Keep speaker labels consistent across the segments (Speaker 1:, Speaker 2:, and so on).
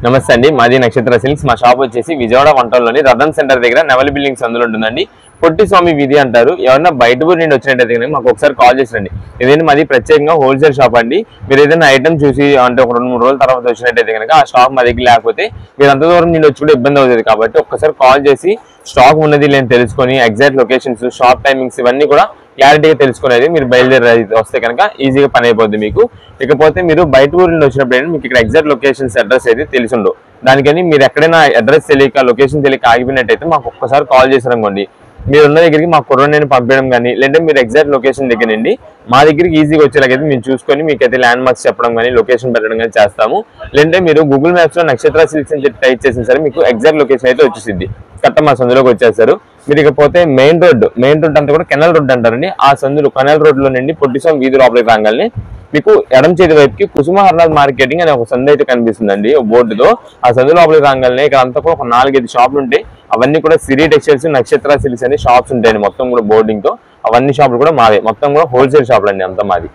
Speaker 1: నమస్తే అండి, మాది నక్షత్ర సిల్క్స్. మా షాప్ వచ్చేసి విజయవాడ వంటల్లోని రతన్ సెంటర్ దగ్గర నెవలి బిల్డింగ్స్ అందులో ఉంటుందండి. పొట్టి స్వామి వీధి అంటారు. ఎవరైనా బయట ఊరి నుండి వచ్చినట్టయితే మాకు ఒకసారి కాల్ చేసిరండి. ఇదేంటి మాది ప్రత్యేకంగా హోల్సేల్ షాప్ అండి. మీరు ఏదైనా ఐటమ్ చూసి అంటే ఒక 2-3 రోజుల తర్వాత వచ్చినట్టయితే కనుక ఆ స్టాక్ మా దగ్గర లేకపోతే మీరు అంత దూరం నుండి వచ్చి కూడా ఇబ్బంది అవుతుంది. కాబట్టి ఒక్కసారి కాల్ చేసి స్టాక్ ఉన్నది లేని తెలుసుకొని ఎగ్జాక్ట్ లొకేషన్స్, షాప్ టైమింగ్స్ ఇవన్నీ కూడా క్లారిటీగా తెలుసుకునేది మీరు బయలుదేరి వస్తే కనుక ఈజీగా పని అయిపోద్ది మీకు. ఇకపోతే మీరు బయట ఊరి నుండి వచ్చినప్పుడు మీకు ఇక్కడ ఎగ్జాక్ట్ లొకేషన్స్ అడ్రస్ అయితే తెలిసి ఉండవు. దానికని మీరు ఎక్కడైనా అడ్రస్ తెలియక లొకేషన్ తెలియక ఆగిపోయినట్టయితే మాకు ఒక్కసారి కాల్ చేసారనుకోండి, మీరు ఉన్న దగ్గరికి మా కుర్రని పంపించడం కానీ లేదంటే మీరు ఎగ్జాక్ట్ లొకేషన్ దగ్గర నుండి మా దగ్గరికి ఈజీగా వచ్చేలాగైతే మేము చూసుకొని మీకైతే ల్యాండ్ మార్క్స్ చెప్పడం కానీ లొకేషన్ పెట్టడం కానీ చేస్తాము. లేదంటే మీరు గూగుల్ మ్యాప్స్ లో నక్షత్ర సిల్క్స్ అని చెప్పి టైప్ చేసిన సరే మీకు ఎగ్జాక్ట్ లొకేషన్ అయితే వచ్చేసింది. కట్ట మా సందులోకి వచ్చేస్తారు. మీరు ఇకపోతే మెయిన్ రోడ్ అంతా కూడా కెనాల్ రోడ్ అంటారండి. ఆ సందులు కెనాల్ రోడ్ లో నుండి పొట్టిస్వామి వీధి లోపలికి రాగానే మీకు ఎడం చేతి వైపుకి కుసుమహర్నాథ్ మార్కెటింగ్ అనే ఒక సందు అయితే కనిపిస్తుందండి బోర్డుతో. ఆ సందు లోపలికి రాగానే ఇక్కడ అంతా కూడా ఒక 4-5 షాపులు ఉంటాయి. అవన్నీ కూడా సిరి టెక్స్టైల్స్, నక్షత్ర సిల్క్స్ అనే షాప్స్ ఉంటాయండి. మొత్తం కూడా బోర్డింగ్ తో అవన్నీ షాపులు కూడా మావే. మొత్తం కూడా హోల్సేల్ షాపులు అండి అంతా మాది.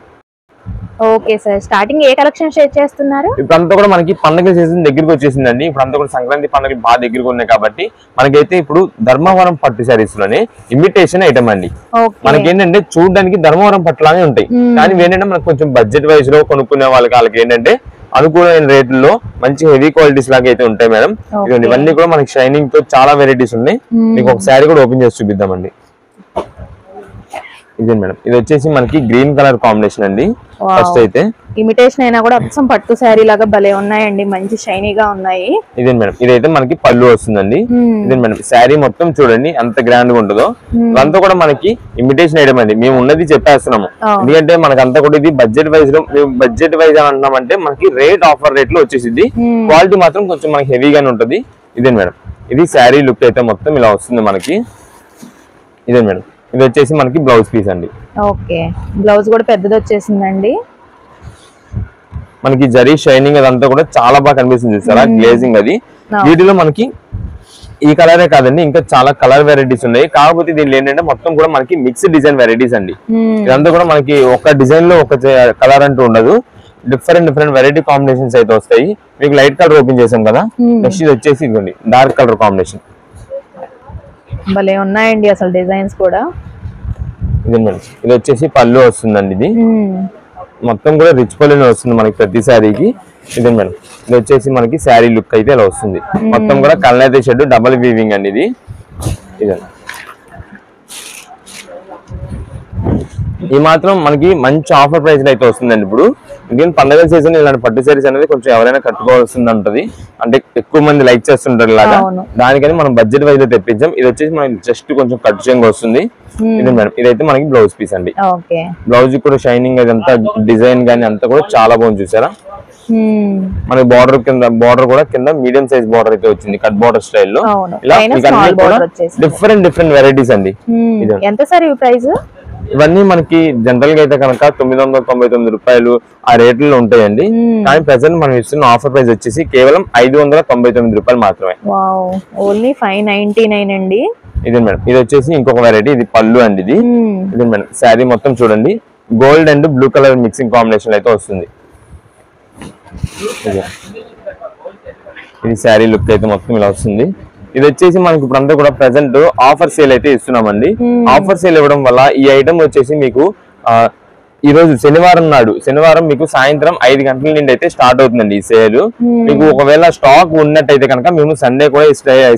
Speaker 2: ఓకే సార్, స్టార్టింగ్ ఏ కలెక్షన్ షేర్ చేస్తున్నారు?
Speaker 1: ఇప్పుడంతా కూడా మనకి పండుగ సీజన్ దగ్గరికి వచ్చేసిందండి. ఇప్పుడంతా కూడా సంక్రాంతి పండుగలు బాగా దగ్గరకు ఉన్నాయి కాబట్టి మనకైతే ఇప్పుడు ధర్మవరం పట్టు శారీస్ లోనే ఇమిటేషన్ ఐటమ్ అండి. మనకి ఏంటంటే చూడడానికి ధర్మవరం పట్టులానే ఉంటాయి, కానీ ఏంటంటే మనకు కొంచెం బడ్జెట్ వైజ్ లో కొనుక్కునే వాళ్ళకి ఏంటంటే అనుకూలమైన రేట్లలో మంచి హెవీ క్వాలిటీస్ లాగా అయితే ఉంటాయి మేడం. ఇవన్నీ కూడా మనకి షైనింగ్ తో చాలా వెరైటీస్ ఉన్నాయి. మీకు ఒక శారీ కూడా ఓపెన్ చేసి చూపిద్దామండి. ఇదే మేడం, ఇది వచ్చేసి మనకి గ్రీన్ కలర్ కాంబినేషన్ అండి. ఫస్ట్ అయితే
Speaker 2: ఇమిటేషన్ అయినా కూడా అచ్చం పట్టు శారీ లాగా భలే ఉన్నాయండి, మంచి షైనీగా ఉన్నాయి.
Speaker 1: ఇదే మేడం, ఇదైతే మనకి పళ్ళు వస్తుందండి. ఇదే మేడం, శారీ మొత్తం చూడండి ఎంత గ్రాండ్ గా ఉంటుందో. ఇదంతా కూడా మనకి ఇమిటేషన్ ఐటమ్ అండి. మేము ఉన్నది చెప్పేస్తున్నాము ఎందుకంటే మనకంతా కూడా ఇది బడ్జెట్ వైజ్ లో, మేము బడ్జెట్ వైజ్ అని అంటున్నామంటే మనకి రేట్ ఆఫర్ రేట్ లో వచ్చేసింది. క్వాలిటీ మాత్రం కొంచెం మనకి హెవీగానే ఉంటుంది. ఇదే మేడం, ఇది శారీ లుక్ అయితే మొత్తం ఇలా వస్తుంది మనకి. ఇదే మేడం, ఇది వచ్చేసి మనకి బ్లౌజ్ పీస్ అండి.
Speaker 2: ఓకే, బ్లౌజ్ కూడా పెద్దది వచ్చేసిందండి.
Speaker 1: మనకి జరీ షైనింగ్ అదంతా కూడా చాలా బాగా కనిపిస్తుంది చూసారా, గ్లేజింగ్ అది. వీటిలో మనకి ఈ కలరే కాదండి, ఇంకా చాలా కలర్ వెరైటీస్ ఉన్నాయి. కాకపోతే దీనిలో ఏంటంటే మొత్తం కూడా మనకి మిక్స్డ్ డిజైన్ వెరైటీస్ అండి. ఇదంతా కూడా మనకి ఒక డిజైన్ లో ఒక కలర్ అంటూ ఉండదు, డిఫరెంట్ వెరైటీ కాంబినేషన్స్ అయితే వస్తాయి. మీకు లైట్ కలర్ ఓపెన్ చేసాం కదా, నెక్స్ట్ ఇది వచ్చేసి ఇదిగోండి డార్క్ కలర్ కాంబినేషన్.
Speaker 2: భలే ఉన్నాయండి అసలు డిజైన్స్ కూడా.
Speaker 1: ఇది మేడం, ఇది వచ్చేసి పళ్ళు వస్తుందండి. ఇది మొత్తం కూడా రిచ్ పళ్ళునే వస్తుంది మనకి ప్రతి శారీకి. ఇదే మేడం, ఇది వచ్చేసి మనకి శారీ లుక్ అయితే ఇలా వస్తుంది. మొత్తం కూడా కల్నేత షెడ్ డబల్ వీవింగ్ అండి ఇది. ఇదే ఈ మాత్రం మనకి మంచి ఆఫర్ ప్రైస్ లో అయితే వస్తుందండి. ఇప్పుడు ఇంకేం పండుగ సీజన్ ఇలాంటి పట్టు శారీస్ అనేది కొంచెం ఎవరైనా కట్టుకోవాల్సింది ఉంటది, అంటే ఎక్కువ మంది లైక్ చేస్తుంటారు ఇలాగా. దానికని మనం బడ్జెట్ వైజ్ లో తెప్పించాం. ఇది వచ్చేసి మనకి జస్ట్ కొంచెం కట్ చేయంగా వస్తుంది. ఇది మేడం, ఇదైతే మనకి బ్లౌజ్ పీస్ అండి. బ్లౌజ్ కూడా షైనింగ్ అదంతా డిజైన్ గానీ అంతా కూడా చాలా బాగుంది చూసారా. మనకి బార్డర్ కింద బార్డర్ కూడా కింద మీడియం సైజ్ బార్డర్ అయితే వచ్చింది, కట్ బార్డర్ స్టైల్లో. ఇలా డిఫరెంట్ వెరైటీస్ అండి.
Speaker 2: ఎంత సార్ ఈ ప్రైస్?
Speaker 1: ఇవన్నీ మనకి జనరల్ గా అయితే కనుక 999 రూపాయలు ఆ రేట్లలో ఉంటాయండి. కానీ ప్రెసెంట్ మనం ఇస్తున్న ఆఫర్ ప్రైస్ వచ్చేసి కేవలం 599 రూపాయలు మాత్రమే.
Speaker 2: ఓన్లీ 599 అండి.
Speaker 1: ఇదే మేడం, ఇది వచ్చేసి ఇంకొక వెరైటీ. ఇది పళ్ళు అండి. ఇది ఇదే మేడం, శారీ మొత్తం చూడండి gold and blue colour mixing combination అయితే వస్తుంది. ఇది శారీ లుక్ అయితే మొత్తం ఇలా వస్తుంది. ఇది వచ్చేసి మనకి ఇప్పుడు అంతా కూడా ప్రెసెంట్ ఆఫర్ సేల్ అయితే ఇస్తున్నామండి. ఆఫర్ సేల్ ఇవ్వడం వల్ల ఈ ఐటమ్ వచ్చేసి మీకు ఈ రోజు శనివారం మీకు సాయంత్రం 5 గంటల నుండి అయితే స్టార్ట్ అవుతుందండి ఈ సేల్. మీకు ఒకవేళ స్టాక్ ఉన్నట్టయితే కనుక మేము సండే కూడా ఈ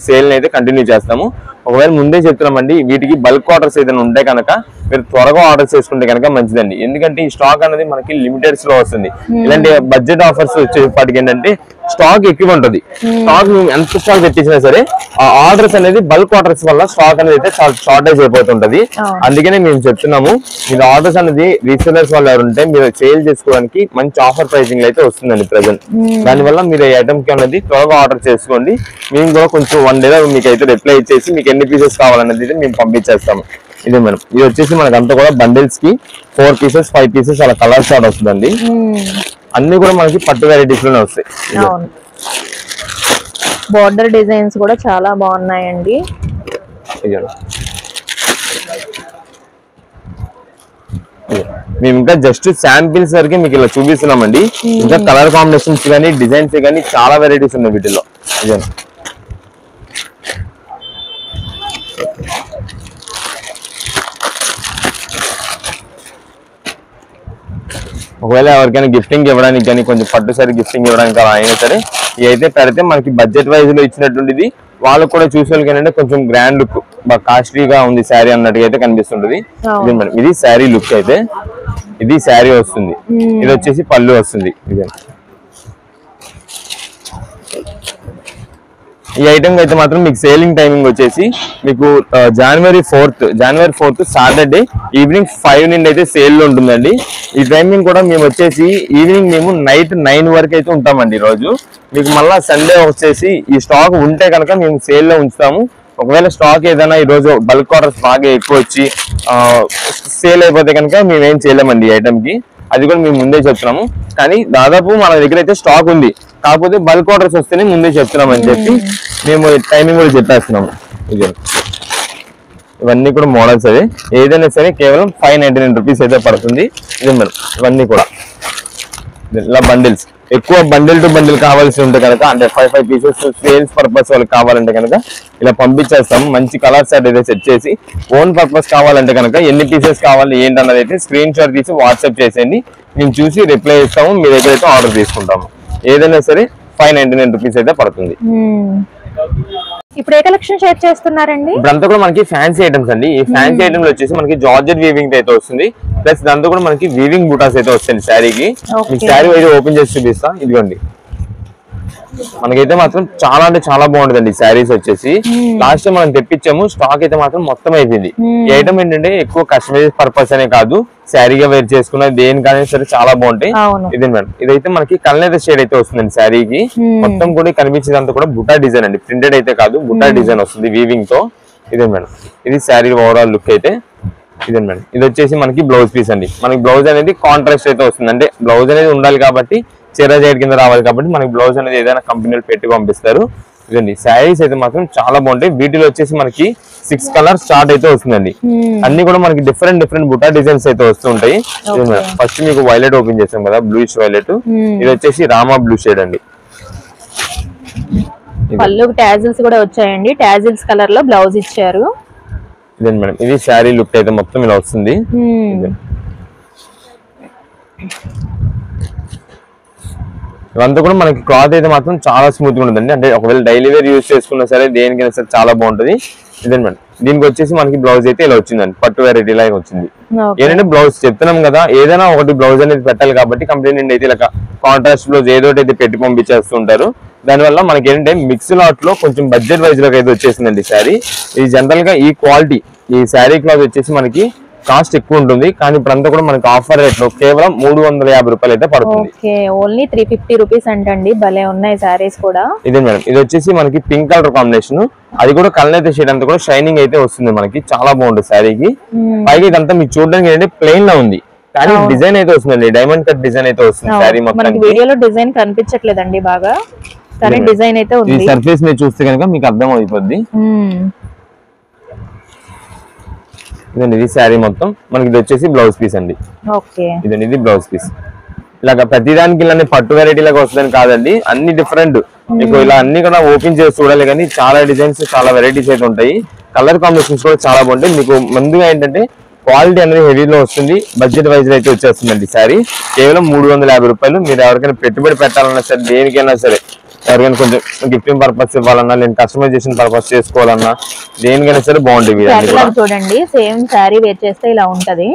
Speaker 1: సేల్ అయితే కంటిన్యూ చేస్తాము. ఒకవేళ ముందే చెప్తున్నామండి, వీటికి బల్క్ ఆర్డర్స్ ఏదైనా ఉంటే కనుక మీరు త్వరగా ఆర్డర్ చేసుకుంటే కనుక మంచిదండి. ఎందుకంటే ఈ స్టాక్ అనేది మనకి లిమిటెడ్స్ లో వస్తుంది. ఇలాంటి బడ్జెట్ ఆఫర్స్ వచ్చేప్పటికి ఏంటంటే స్టాక్ ఎక్కువ ఉంటుంది. స్టాక్ ఎంత స్టాక్ తెచ్చినా సరే ఆ ఆర్డర్స్ అనేది బల్క్ ఆర్డర్స్ వల్ల స్టాక్ అనేది అయితే చాలా షార్టేజ్ అయిపోతుంటది. అందుకనే మేము చెప్తున్నాము, మీరు ఆర్డర్స్ అనేది రీసెలర్స్ వాళ్ళు ఎవరుంటే మీరు సేల్ చేసుకోవడానికి మంచి ఆఫర్ ప్రైసింగ్ అయితే వస్తుందండి ప్రెసెంట్. దానివల్ల మీరు ఈ ఐటమ్ కి అనేది త్వరగా ఆర్డర్ చేసుకోండి. మేము కూడా కొంచెం 1 డే మీకు అయితే రిప్లై ఇచ్చేసి మీకు ఎన్ని పీసెస్ కావాలనేది మేము పంపించేస్తాము. ఇదే మేడం, ఇది వచ్చేసి మనకి అంతా కూడా బండిల్స్ కి 4 పీసెస్ 5 పీసెస్ అలా కలర్ స్టార్ట్ వస్తుందండి. అన్ని కూడా మనకి పట్టు వెరైటీస్ లోనే వస్తాయి.
Speaker 2: బోర్డర్ డిజైన్స్ కూడా చాలా బాగున్నాయండి.
Speaker 1: మేము ఇంకా జస్ట్ శాంపిల్స్ వరకు మీకు ఇలా చూపిస్తున్నామండి. ఇంకా కలర్ కాంబినేషన్స్ కానీ డిజైన్స్ కానీ చాలా వెరైటీస్ ఉన్నాయి వీటిలో. ఒకవేళ ఎవరికైనా గిఫ్టింగ్ ఇవ్వడానికి కానీ కొంచెం పట్టు సారీ గిఫ్టింగ్ ఇవ్వడానికి అలా అయినా సరే ఇవి అయితే పెడితే మనకి బడ్జెట్ వైజ్ లో ఇచ్చినటువంటిది. వాళ్ళకు కూడా చూసేవాళ్ళకి ఏంటంటే కొంచెం గ్రాండ్ లుక్, బాగా కాస్ట్లీగా ఉంది శారీ అన్నట్టుగా అయితే కనిపిస్తుంటది. ఇది శారీ లుక్ అయితే, ఇది శారీ వస్తుంది, ఇది వచ్చేసి పళ్ళు వస్తుంది. ఇదే ఈ ఐటమ్ అయితే మాత్రం మీకు సేలింగ్ టైమింగ్ వచ్చేసి మీకు జనవరి 4th సాటర్డే ఈవినింగ్ 5 నుండి అయితే సేల్ లో ఉంటుందండి. ఈ టైమింగ్ కూడా మేము వచ్చేసి ఈవినింగ్ మేము నైట్ 9 వరకు అయితే ఉంటామండి. ఈ రోజు మీకు మళ్ళా సండే వచ్చేసి ఈ స్టాక్ ఉంటే కనుక మేము సేల్ లో ఉంచుతాము. ఒకవేళ స్టాక్ ఏదైనా ఈ రోజు బల్క్ ఆర్డర్స్ బాగా ఎక్కువ వచ్చి సేల్ అయిపోతే కనుక మేమేం చేయలేమండి ఈ ఐటమ్ కి. అది కూడా మేము ముందే చెప్తున్నాము. కానీ దాదాపు మన దగ్గర అయితే స్టాక్ ఉంది, కాకపోతే బల్క్ ఆర్డర్స్ వస్తేనే ముందే చెప్తున్నాం అని చెప్పి మేము టైమింగ్ కూడా చెప్పేస్తున్నాము. ఇవన్నీ కూడా మోడల్స్ అవి, ఏదైనా సరే కేవలం 599 రూపీస్ అయితే పడుతుంది. ఇదే మేడం, ఇవన్నీ కూడా ఇలా బండిల్స్, ఎక్కువ బండిల్ టు బండిల్ కావాల్సి ఉంటే కనుక అంటే 5 పీసెస్ సేల్స్ పర్పస్ వాళ్ళకి కావాలంటే కనుక ఇలా పంపించేస్తాం. మంచి కలర్ సెట్ అయితే సెట్ చేసి ఓన్ పర్పస్ కావాలంటే కనుక ఎన్ని పీసెస్ కావాలి ఏంటన్నది అయితే స్క్రీన్ షాట్ తీసి వాట్సాప్ చేసేయండి. మేము చూసి రిప్లై ఇస్తాము, మీ దగ్గర అయితే ఆర్డర్ తీసుకుంటాము. ఏదైనా సరే 599 రూపీస్ అయితే పడుతుంది.
Speaker 2: ఇప్పుడు ఏ కలెక్షన్ షేర్ చేస్తున్నారండి?
Speaker 1: ఇప్పుడంతా కూడా మనకి ఫ్యాన్సీ ఐటమ్స్ అండి. ఈ ఫ్యాన్సీ ఐటమ్స్ వచ్చేసి మనకి జార్జెట్ వీవింగ్ అయితే వస్తుంది, ప్లస్ దాంతో కూడా మనకి వీవింగ్ బూటాస్ అయితే వస్తుంది శారీకి. మీకు శారీ అయితే ఓపెన్ చేసి చూపిస్తా. ఇదిగోండి, మనకైతే మాత్రం చాలా అంటే చాలా బాగుంటుందండి శారీస్ వచ్చేసి. లాస్ట్ టైం మనం తెప్పించాము, స్టాక్ అయితే మాత్రం మొత్తం అయిపోయింది. ఈ ఐటమ్ ఏంటంటే ఎక్కువ కస్టమైజ్ పర్పస్ అనే కాదు, శారీగా వేర్ చేసుకున్న దేనికైనా సరే చాలా బాగుంటాయి. ఇదే మేడం, ఇదైతే మనకి కల్నేత షేడ్ అయితే వస్తుందండి శారీకి. మొత్తం కూడా కనిపించేదంతా కూడా బుటా డిజైన్ అండి, ప్రింటెడ్ అయితే కాదు, బుటా డిజైన్ వస్తుంది వీవింగ్ తో. ఇదే మేడం, ఇది శారీ ఓవరాల్ లుక్ అయితే. ఇదే మేడం, ఇది వచ్చేసి మనకి బ్లౌజ్ పీస్ అండి. మనకి బ్లౌజ్ అనేది కాంట్రాస్ట్ అయితే వస్తుంది, అంటే బ్లౌజ్ అనేది ఉండాలి కాబట్టి చీర జైడ్ కింద రావాలి కాబట్టి మనకి బ్లౌజ్ అనేది ఏదైనా కంపెనీలు పెట్టి పంపిస్తారు. ఇదండి, శారీస్ అయితే మాత్రం చాలా బాగుంటాయి. వీటిలో వచ్చేసి మనకి 6 కలర్స్ స్టార్ట్ అయితే వస్తుందండి. అన్ని కూడా మనకి డిఫరెంట్ బుటా డిజైన్స్ అయితే వస్తూ ఉంటాయి. ఫస్ట్ మీకు వైలెట్ ఓపెన్ చేసాం కదా, బ్లూయిష్ వైలెట్. ఇది వచ్చేసి రామా బ్లూ షేడ్ అండి.
Speaker 2: పళ్ళు టాజిల్స్ కూడా వచ్చాయండి, టాజిల్స్ కలర్ లో బ్లౌజ్ ఇచ్చారు.
Speaker 1: ఇదండి మేడం, ఇది శారీ లుక్ అయితే మొత్తం ఇలా వస్తుంది. ఇవంతా కూడా మనకి క్లాత్ అయితే మాత్రం చాలా స్మూత్ గా ఉంటుందండి. అంటే ఒకవేళ డైలీ వేర్ యూజ్ చేసుకున్నా సరే దేనికైనా సరే చాలా బాగుంటుంది. ఇదే మేడం, దీనికి వచ్చేసి మనకి బ్లౌజ్ అయితే ఇలా వచ్చిందండి, పట్టు వెరైటీ లాగా వచ్చింది. ఏంటంటే బ్లౌజ్ చెప్తున్నాం కదా, ఏదైనా ఒకటి బ్లౌజ్ అనేది పెట్టాలి కాబట్టి కంపెనీ నుండి అయితే ఇలా కాంట్రాస్ట్ బ్లౌజ్ ఏదో అయితే పెట్టి పంపించేస్తుంటారు. దానివల్ల మనకి ఏంటంటే మిక్స్ లాట్ లో కొంచెం బడ్జెట్ వైజ్ లోకి అయితే వచ్చేసిందండి శారీ. ఇది జనరల్ గా ఈ క్వాలిటీ ఈ శారీ క్లాత్ వచ్చేసి మనకి కాస్ట్ ఎక్కువ ఉంటుంది, కానీ ఇప్పుడంతా కూడా మనకి ఆఫర్ రేట్ లో కేవలం 350 రూపాయలు అయితే పడుతుంది.
Speaker 2: ఓన్లీ 350 రూపీస్ అంటండి, భలే ఉన్నాయి సారీస్ కూడా.
Speaker 1: ఇదే మేడం, ఇది వచ్చేసి మనకి పింక్ కలర్ కాంబినేషన్, అది కూడా కల్నేత షేడ్ అంతా కూడా షైనింగ్ అయితే వస్తుంది మనకి, చాలా బాగుంటుంది శారీకి. పైకి ఇదంతా మీకు చూడడానికి ఏంటంటే ప్లెయిన్ లా ఉంది, కానీ డిజైన్ అయితే వస్తుందండి, డైమండ్ కట్ డిజైన్ అయితే వస్తుంది శారీ మొత్తం.
Speaker 2: వీడియోలో డిజైన్ కనిపించట్లేదండి బాగా, కానీ డిజైన్ అయితే ఉంది.
Speaker 1: ఈ సర్ఫేస్ మీద చూస్తే కనుక మీకు అర్థం అయిపోద్ది. ఇదండి, ఇది శారీ మొత్తం. మనకి ఇది వచ్చేసి బ్లౌజ్ పీస్ అండి. ఇదండి, ఇది బ్లౌజ్ పీస్. ఇలాగ ప్రతిదానికి ఇలానే పట్టు వెరైటీ లాగా వస్తుందని కాదండి, అన్ని డిఫరెంట్ మీకు ఇలా అన్ని కూడా ఓపెన్ చేసి చూడాలి. కానీ చాలా డిజైన్స్ చాలా వెరైటీస్ అయితే ఉంటాయి, కలర్ కాంబినేషన్స్ కూడా చాలా బాగుంటాయి. మీకు ముందుగా ఏంటంటే క్వాలిటీ అనేది హెవీలో వస్తుంది, బడ్జెట్ వైజ్ అయితే వచ్చేస్తుందండి శారీ. కేవలం 350 రూపాయలు. మీరు ఎవరికైనా పెట్టుబడి పెట్టాలన్నా సరే, దేనికైనా సరే, ఎవరికైనా కొంచెం గిఫ్టింగ్ పర్పస్ ఇవ్వాలన్నా, నేను కస్టమైజేషన్ పర్పస్ చేసుకోవాలన్నా, దేనికైనా సరే బాగుంటుంది.
Speaker 2: చూడండి, సేమ్ శారీ వేర్ చేస్తే ఇలా ఉంటది.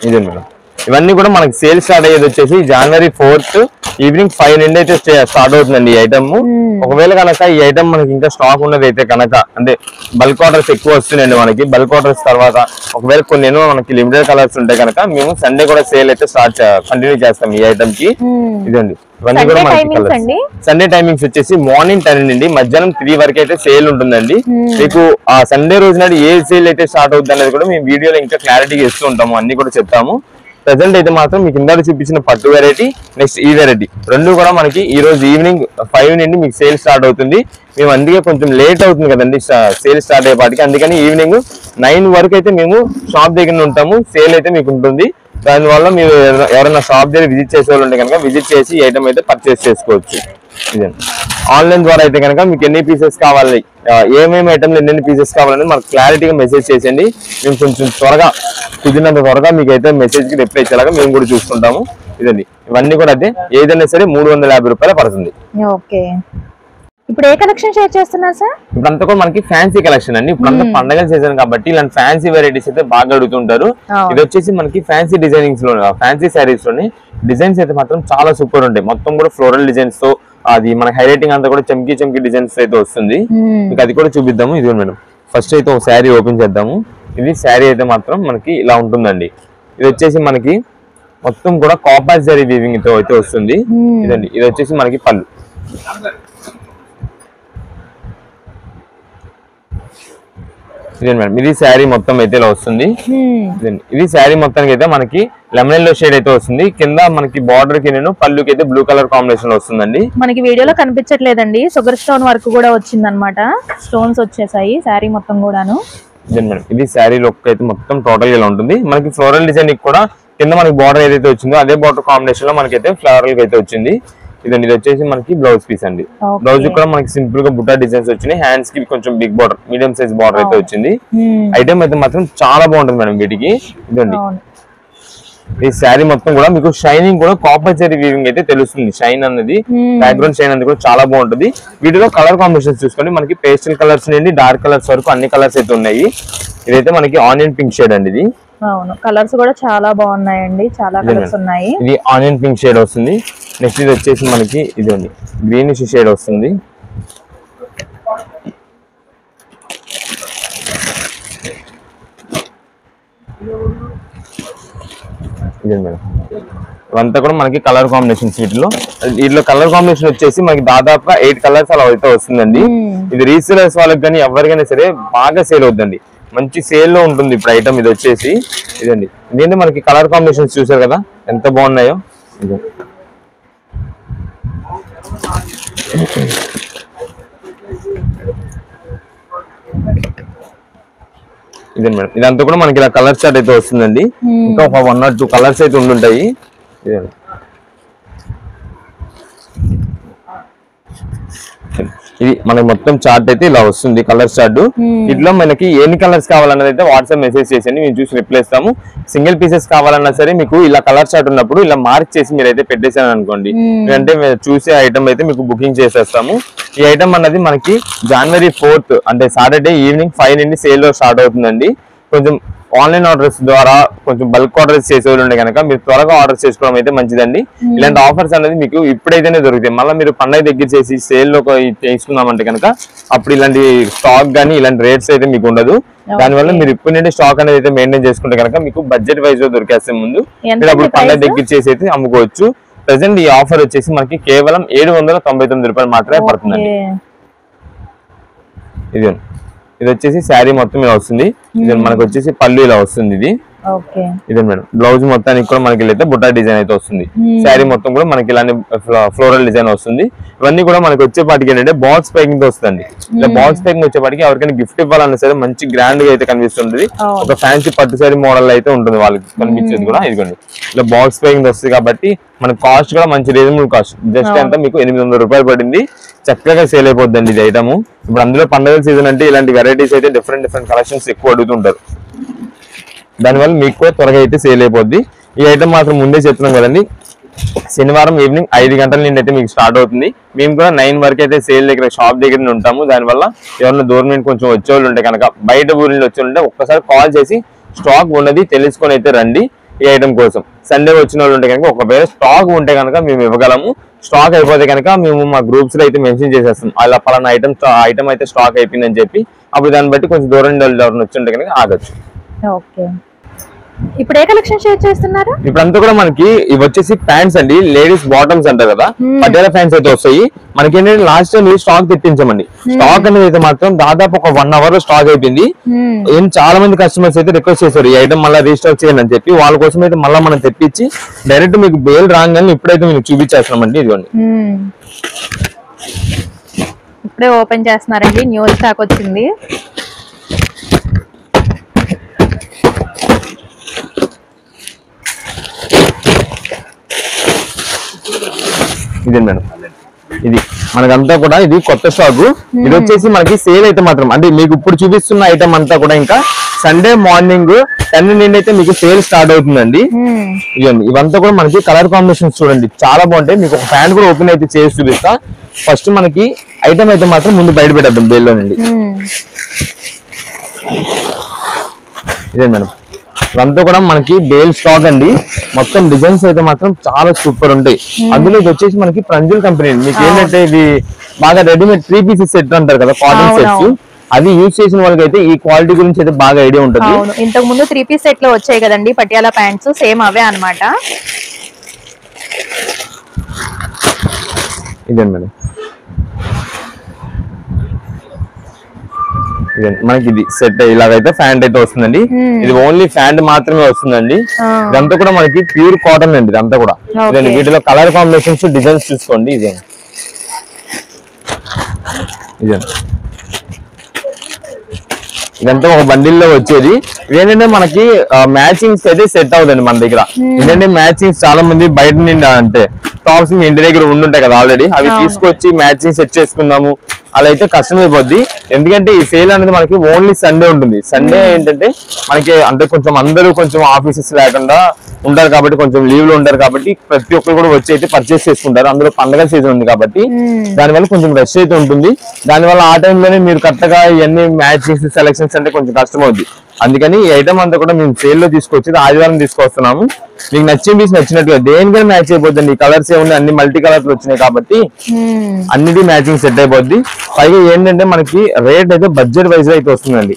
Speaker 1: ఇదే మేడం, ఇవన్నీ కూడా మనకి సేల్ స్టార్ట్ అయ్యేది వచ్చేసి జనవరి 4th ఈవినింగ్ 5 నుండి అయితే స్టార్ట్ అవుతుందండి ఈ ఐటమ్. ఒకవేళ కనుక ఈ ఐటమ్ మనకి ఇంకా స్టాక్ ఉన్నది అయితే కనుక, అంటే బల్క్ ఆర్డర్స్ ఎక్కువ వస్తున్నాయండి మనకి. బల్క్ ఆర్డర్స్ తర్వాత ఒకవేళ కొన్ని మనకి లిమిటెడ్ కలర్స్ ఉంటాయి కనుక మేము సండే కూడా సేల్ అయితే కంటిన్యూ చేస్తాం ఈ ఐటమ్ కి. ఇదండి, ఇవన్నీ కూడా మనకి కలర్స్. సండే టైమింగ్స్ వచ్చేసి మార్నింగ్ 10 నుండి మధ్యాహ్నం 3 వరకు అయితే సేల్ ఉంటుందండి. మీకు ఆ సండే రోజు నాడు ఏ సేల్ అయితే స్టార్ట్ అవుతుంది అనేది కూడా మేము వీడియోలో ఇంకా క్లారిటీగా ఇస్తూ ఉంటాము, అన్ని కూడా చెప్తాము. ప్రెసెంట్ అయితే మాత్రం మీకు ఇందాక చూపించిన పట్టు వెరైటీ నెక్స్ట్ ఈ వెరైటీ రెండు కూడా మనకి ఈ రోజు ఈవినింగ్ 5 నుండి మీకు సేల్ స్టార్ట్ అవుతుంది. మేము అందుకే కొంచెం లేట్ అవుతుంది కదండి సేల్ స్టార్ట్ అయ్యేపాటికి, అందుకని ఈవినింగ్ 9 వరకు అయితే మేము షాప్ దగ్గర ఉంటాము. సేల్ అయితే మీకు ఉంటుంది. దానివల్ల మీరు ఎవరైనా షాప్ దగ్గర విజిట్ చేసే వాళ్ళు ఉంటే కనుక విజిట్ చేసి ఈ ఐటమ్ అయితే పర్చేస్ చేసుకోవచ్చు. ఇదే ఆన్లైన్ ద్వారా అయితే కనుక మీకు ఎన్ని పీసెస్ కావాలి, ఏమేమి ఐటమ్లు ఎన్ని పీసెస్ కావాలని మనకు క్లారిటీగా మెసేజ్ చేసేయండి. మేము కొంచెం త్వరగా కుదిరినంత త్వరగా మీకు అయితే మెసేజ్ కి రిప్లై ఇచ్చేలాగా మేము కూడా చూసుకుంటాము. ఇదండి ఇవన్నీ కూడా అదే ఏదైనా సరే 350 రూపాయలు పడుతుంది.
Speaker 2: ఓకే, ఇప్పుడు ఏ కలెక్షన్ షేర్ చేస్తున్నారు సార్?
Speaker 1: ఇప్పుడంతా కూడా మనకి ఫ్యాన్సీ కలెక్షన్ అండి. ఇప్పుడంతా పండగల సీజన్ కాబట్టి ఇలాంటి ఫ్యాన్సీ వెరైటీస్ అయితే బాగా అడుగుతుంటారు. ఇది వచ్చేసి మనకి ఫ్యాన్సీ డిజైనింగ్స్ లో ఫ్యాన్సీ శారీస్ లోని డిజైన్స్ అయితే మాత్రం చాలా సూపర్ ఉంటాయి. మొత్తం కూడా ఫ్లోరల్ డిజైన్స్ తో అది మన హైలైటింగ్ అంతా కూడా చమ్కీ డిజైన్స్ అయితే వస్తుంది. మీకు అది కూడా చూపిద్దాము. ఇది మేడం ఫస్ట్ అయితే ఒక శారీ ఓపెన్ చేద్దాము. ఇది శారీ అయితే మాత్రం మనకి ఇలా ఉంటుందండి. ఇది వచ్చేసి మనకి మొత్తం కూడా కాపర్ జరీ వీవింగ్ తో అయితే వస్తుంది. ఇదండి ఇది వచ్చేసి మనకి పళ్ళు. ఇదే మేడం ఇది శారీ మొత్తం అయితే ఇలా వస్తుంది. ఇది శారీ మొత్తానికి అయితే మనకి లెమన్ ఎల్లో షేడ్ అయితే వస్తుంది. కింద మనకి బార్డర్ కి నేను పళ్ళుకి అయితే బ్లూ కలర్ కాంబినేషన్ లో వస్తుందండి.
Speaker 2: మనకి వీడియోలో కనిపించట్లేదండి, షుగర్ స్టోన్ వర్క్ కూడా వచ్చింది అనమాట. స్టోన్స్ వచ్చేసాయి శారీ మొత్తం కూడాను.
Speaker 1: ఇదే మేడం ఇది శారీ లుక్ అయితే మొత్తం టోటల్ ఇలా ఉంటుంది. మనకి ఫ్లోరల్ డిజైన్ కూడా కింద మనకి బార్డర్ ఏదైతే వచ్చిందో అదే బార్డర్ కాంబినేషన్ లో మనకైతే ఫ్లవరల్ గా అయితే వచ్చింది. ఇదండి ఇది వచ్చేసి మనకి బ్లౌజ్ పీస్ అండి. బ్లౌజ్ కూడా మనకి సింపుల్ గా బుట్టా డిజైన్స్ వచ్చినాయి. హ్యాండ్స్ కి కొంచెం big border medium size border అయితే వచ్చింది. ఐటమ్ అయితే మాత్రం చాలా బాగుంటుంది మేడం వీటికి. ఇదండి ఈ శారీ మొత్తం కూడా మీకు షైనింగ్ కూడా కాపర్ జరీ వీవింగ్ అయితే తెలుస్తుంది. షైన్ అన్నది బ్యాక్గ్రౌండ్ షైన్ అనేది కూడా చాలా బాగుంటుంది. వీటిలో కలర్ కాంబినేషన్స్ చూసుకోండి. మనకి పేస్టల్ కలర్స్ నుండి డార్క్ కలర్స్ వరకు అన్ని కలర్స్ అయితే ఉన్నాయి. ఇదైతే మనకి ఆనియన్ పింక్ షేడ్ అండి. ఇది
Speaker 2: అవును కలర్స్ కూడా చాలా బాగున్నాయండి, చాలా కలర్స్ ఉన్నాయి.
Speaker 1: ఇది ఆనియన్ పింక్ షేడ్ వస్తుంది. నెక్స్ట్ ఇది వచ్చేసి మనకి ఇదండి గ్రీనిష్ షేడ్ వస్తుంది. ఇదే మేడం ఇవంతా కూడా మనకి కలర్ కాంబినేషన్స్. వీటిలో కలర్ కాంబినేషన్ వచ్చేసి మనకి దాదాపుగా 8 కలర్స్ అలా అయితే వస్తుందండి. ఇది రీసేలర్స్ వాళ్ళకి కానీ ఎవరికైనా సరే బాగా సేల్ అవుతుందండి. మంచి సేల్ లో ఉంటుంది ఇప్పుడు ఐటమ్. ఇది వచ్చేసి ఇదండి ఇదేంటి మనకి కలర్ కాంబినేషన్స్ చూసారు కదా ఎంత బాగున్నాయో. ఇదే మేడం ఇదంతా కూడా మనకి ఇలా కలర్ చార్ట్ అయితే వస్తుందండి. ఇంకా ఒక 1 or 2 కలర్స్ అయితే ఉండుంటాయి. ఇదండి ఇది మనకి మొత్తం చార్ట్ అయితే ఇలా వస్తుంది కలర్ చార్ట్. ఇట్లా మనకి ఎన్ని కలర్స్ కావాలన్నది అయితే వాట్సాప్ మెసేజ్ చేసేయండి, మేము చూసి రిప్లై ఇస్తాము. సింగిల్ పీసెస్ కావాలన్నా సరే మీకు ఇలా కలర్ చార్ట్ ఉన్నప్పుడు ఇలా మార్క్ చేసి మీరైతే పెట్టేసాను అనుకోండి, అంటే చూసే ఐటమ్ అయితే మీకు బుకింగ్ చేసేస్తాము. ఈ ఐటమ్ అన్నది మనకి January 4th అంటే సాటర్డే ఈవినింగ్ 5 నుండి సేల్ లో స్టార్ట్ అవుతుందండి. కొంచెం ఆన్లైన్ ఆర్డర్స్ ద్వారా కొంచెం బల్క్ ఆర్డర్స్ చేసేవాళ్ళు ఉండే కనుక మీరు త్వరగా ఆర్డర్ చేసుకోవడం అయితే మంచిదండి. ఇలాంటి ఆఫర్స్ అనేది మీకు ఇప్పుడైతేనే దొరుకుతాయి. మళ్ళీ మీరు పండగ దగ్గర చేసి సేల్ లో తీసుకున్నామంటే కనుక అప్పుడు ఇలాంటి స్టాక్ గానీ ఇలాంటి రేట్స్ అయితే మీకు ఉండదు. దానివల్ల మీరు ఇప్పుడు నుండి స్టాక్ అనేది అయితే మెయింటైన్ చేసుకుంటే కనుక మీకు బడ్జెట్ వైజ్ లో దొరికేస్తే ముందు మీరు అప్పుడు పండగ దగ్గర చేసి అయితే అమ్ముకోవచ్చు. ప్రెసెంట్ ఈ ఆఫర్ వచ్చేసి మనకి కేవలం 799 రూపాయలు మాత్రమే పడుతుందండి. ఇది వచ్చేసి శారీ మొత్తం ఇలా వస్తుంది. ఇది మనకు వచ్చేసి పళ్ళు ఇలా వస్తుంది. ఇదే మేడం బ్లౌజ్ మొత్తానికి కూడా మనకి అయితే బుట్టా డిజైన్ అయితే వస్తుంది. శారీ మొత్తం కూడా మనకి ఇలాంటి ఫ్లోరల్ డిజైన్ వస్తుంది. ఇవన్నీ కూడా మనకి వచ్చేపాటికి ఏంటంటే బాక్స్ ప్యాకింగ్ తో వస్తుంది. ఇలా బాక్స్ ప్యాకింగ్ వచ్చేపాటికి ఎవరికైనా గిఫ్ట్ ఇవ్వాలన్నా సరే మంచి గ్రాండ్ గా అయితే కనిపిస్తుంది. ఒక ఫ్యాన్సీ పట్టు శారీ మోడల్ అయితే ఉంటుంది వాళ్ళకి కనిపించేది కూడా. ఇదిగోండి ఇలా బాక్స్ ప్యాకింగ్ వస్తుంది కాబట్టి మన కాస్ట్ కూడా మంచి రీజనబుల్ కాస్ట్. జస్ట్ అంతా మీకు 800 రూపాయలు పడింది. చక్కగా సేల్ అయిపోద్దండి ఇది ఐటమ్. ఇప్పుడు అందులో పండుగల సీజన్ అంటే ఇలాంటి వెరైటీస్ అయితే డిఫరెంట్ కలెక్షన్స్ ఎక్కువ అడుగుతుంటారు. దానివల్ల మీకు కూడా త్వరగా అయితే సేల్ అయిపోద్ది. ఈ ఐటమ్ మాత్రం ముందే చెప్తున్నాం కదండి, శనివారం ఈవినింగ్ 5 గంటల నుండి అయితే మీకు స్టార్ట్ అవుతుంది. మేము కూడా 9 వరకు అయితే సేల్ దగ్గర షాప్ దగ్గర ఉంటాము. దానివల్ల ఎవరైనా దూరం నుండి కొంచెం వచ్చేవాళ్ళు ఉంటే కనుక బయట ఊరి నుండి వచ్చే ఉంటే ఒక్కసారి కాల్ చేసి స్టాక్ ఉన్నది తెలుసుకొని అయితే రండి ఈ ఐటమ్ కోసం. సండే వచ్చిన వాళ్ళు ఉంటే కనుక ఒకవేళ స్టాక్ ఉంటే కనుక మేము ఇవ్వగలము. స్టాక్ అయిపోతే కనుక మేము మా గ్రూప్స్ లో అయితే మెన్షన్ చేసేస్తాం అలా పలానా ఐటమ్ అయితే స్టాక్ అయిపోయిందని చెప్పి. అప్పుడు దాన్ని బట్టి కొంచెం దూరం ఎవరైనా వచ్చి ఉంటే కనుక ఆగచ్చు.
Speaker 2: ఇప్పుడు ఏ కలెక్షన్ షేర్ చేస్తున్నారు?
Speaker 1: ఇప్పుడంతా కూడా మనకి ఇవి వచ్చేసి ప్యాంట్స్ అండి, లేడీస్ బాటమ్స్ అంటారు కదా, పటియాలా ప్యాంట్స్ అయితే వస్తాయి. మనకి ఏంటంటే లాస్ట్ టైం స్టాక్ తెప్పించామండి. స్టాక్ అనేది అయితే మాత్రం దాదాపు ఒక 1 hour లో స్టాక్ అయిపోయింది. ఏం చాలా మంది కస్టమర్స్ అయితే రిక్వెస్ట్ చేశారు ఈ ఐటమ్ మళ్ళీ రీస్టాక్ చేయండి అని చెప్పి. వాళ్ళ కోసం అయితే మళ్ళీ మనం తెప్పించి డైరెక్ట్ మీకు బేల్ రాగానే ఇప్పుడైతే మీకు చూపించేస్తున్నామండి. ఇదిగోండి,
Speaker 2: ఇప్పుడే ఓపెన్ చేస్తున్నారండి, న్యూ స్టాక్ వచ్చింది.
Speaker 1: ఇదే మేడం, ఇది మనకంతా కూడా ఇది కొత్త స్టాక్. ఇది వచ్చేసి మనకి సేల్ అయితే మాత్రం అంటే మీకు ఇప్పుడు చూపిస్తున్న ఐటమ్ అంతా కూడా ఇంకా సండే మార్నింగ్ 10 నుండి అయితే మీకు సేల్ స్టార్ట్ అవుతుందండి. ఇవ్వండి, ఇవంతా కూడా మనకి కలర్ కాంబినేషన్స్ చూడండి చాలా బాగుంటాయి. మీకు ఒక ప్యాంట్ కూడా ఓపెన్ అయితే చేసి చూపిస్తా. ఫస్ట్ మనకి ఐటమ్ అయితే మాత్రం ముందు బయట పెట్టేద్దాం బేల్లో నుండి. ఇదే మేడం, ఇవంతా కూడా మనకి బేల్ స్టాక్ అండి. మొత్తం డిజైన్స్ అయితే మాత్రం చాలా సూపర్ ఉంటాయి. అందులో ఇది వచ్చేసి మనకి ప్రంజుల్ కంపెనీ. మీకు ఏంటంటే ఇది బాగా రెడీమేడ్ 3 pieces సెట్ అంటారు కదా, కాటన్ సెట్స్, అది యూజ్ చేసిన వాళ్ళకి అయితే ఈ క్వాలిటీ గురించి అయితే బాగా ఐడియా ఉంటుంది.
Speaker 2: ఇంతకు ముందు 3 piece సెట్ లో వచ్చాయి కదండి పటియాలా ప్యాంట్స్, సేమ్ అవే అన్నమాట.
Speaker 1: ఇదే మేడం, మనకి ఇది సెట్ ఇలాగైతే ఫ్యాంట్ అయితే వస్తుందండి. ఇది ఓన్లీ ఫ్యాంట్ మాత్రమే వస్తుందండి. ఇదంతా కూడా మనకి ప్యూర్ కాటన్ అండి. ఇదంతా కూడా వీటిలో కలర్ కాంబినేషన్స్ డిజైన్స్ చూసుకోండి. ఇదే ఇదంతా ఒక బండిల్లో వచ్చేది. ఏంటంటే మనకి మ్యాచింగ్స్ అయితే సెట్ అవుతుంది మన దగ్గర. ఏంటంటే మ్యాచింగ్స్ చాలా మంది బయట నుండి అంటే టాప్స్ మీ ఇంటి దగ్గర ఉండుంటాయి కదా ఆల్రెడీ, అవి తీసుకొచ్చి మ్యాచింగ్ సెట్ చేసుకుందాము అలా అయితే కష్టం అయిపోద్ది. ఎందుకంటే ఈ సేల్ అనేది మనకి ఓన్లీ సండే ఉంటుంది. సండే ఏంటంటే మనకి అంటే కొంచెం అందరూ కొంచెం ఆఫీసెస్ లేకుండా ఉంటారు కాబట్టి, కొంచెం లీవ్ లో ఉంటారు కాబట్టి ప్రతి ఒక్కరు కూడా వచ్చి అయితే పర్చేస్ చేసుకుంటారు. అందులో పండగ సీజన్ ఉంది కాబట్టి దానివల్ల కొంచెం రష్ అయితే ఉంటుంది. దానివల్ల ఆ టైంలోనే మీరు కరెక్ట్గా ఇవన్నీ మ్యాచింగ్స్ సెలెక్షన్స్ అంటే కొంచెం కష్టం అవుద్ది. అందుకని ఈ ఐటమ్ అంతా కూడా మేము సేల్ లో తీసుకొచ్చి ఆదివారం తీసుకొస్తున్నాము. మీకు నచ్చిన పీస్ నచ్చినట్టుగా దేనికైనా మ్యాచ్ అయిపోద్ది. కలర్స్ ఏముంది అన్ని మల్టీ కలర్స్ వచ్చినాయి కాబట్టి అన్నిటి మ్యాచింగ్ సెట్ అయిపోద్ది. పైగా ఏంటంటే మనకి రేట్ అయితే బడ్జెట్ వైజ్ అయితే వస్తుందండి.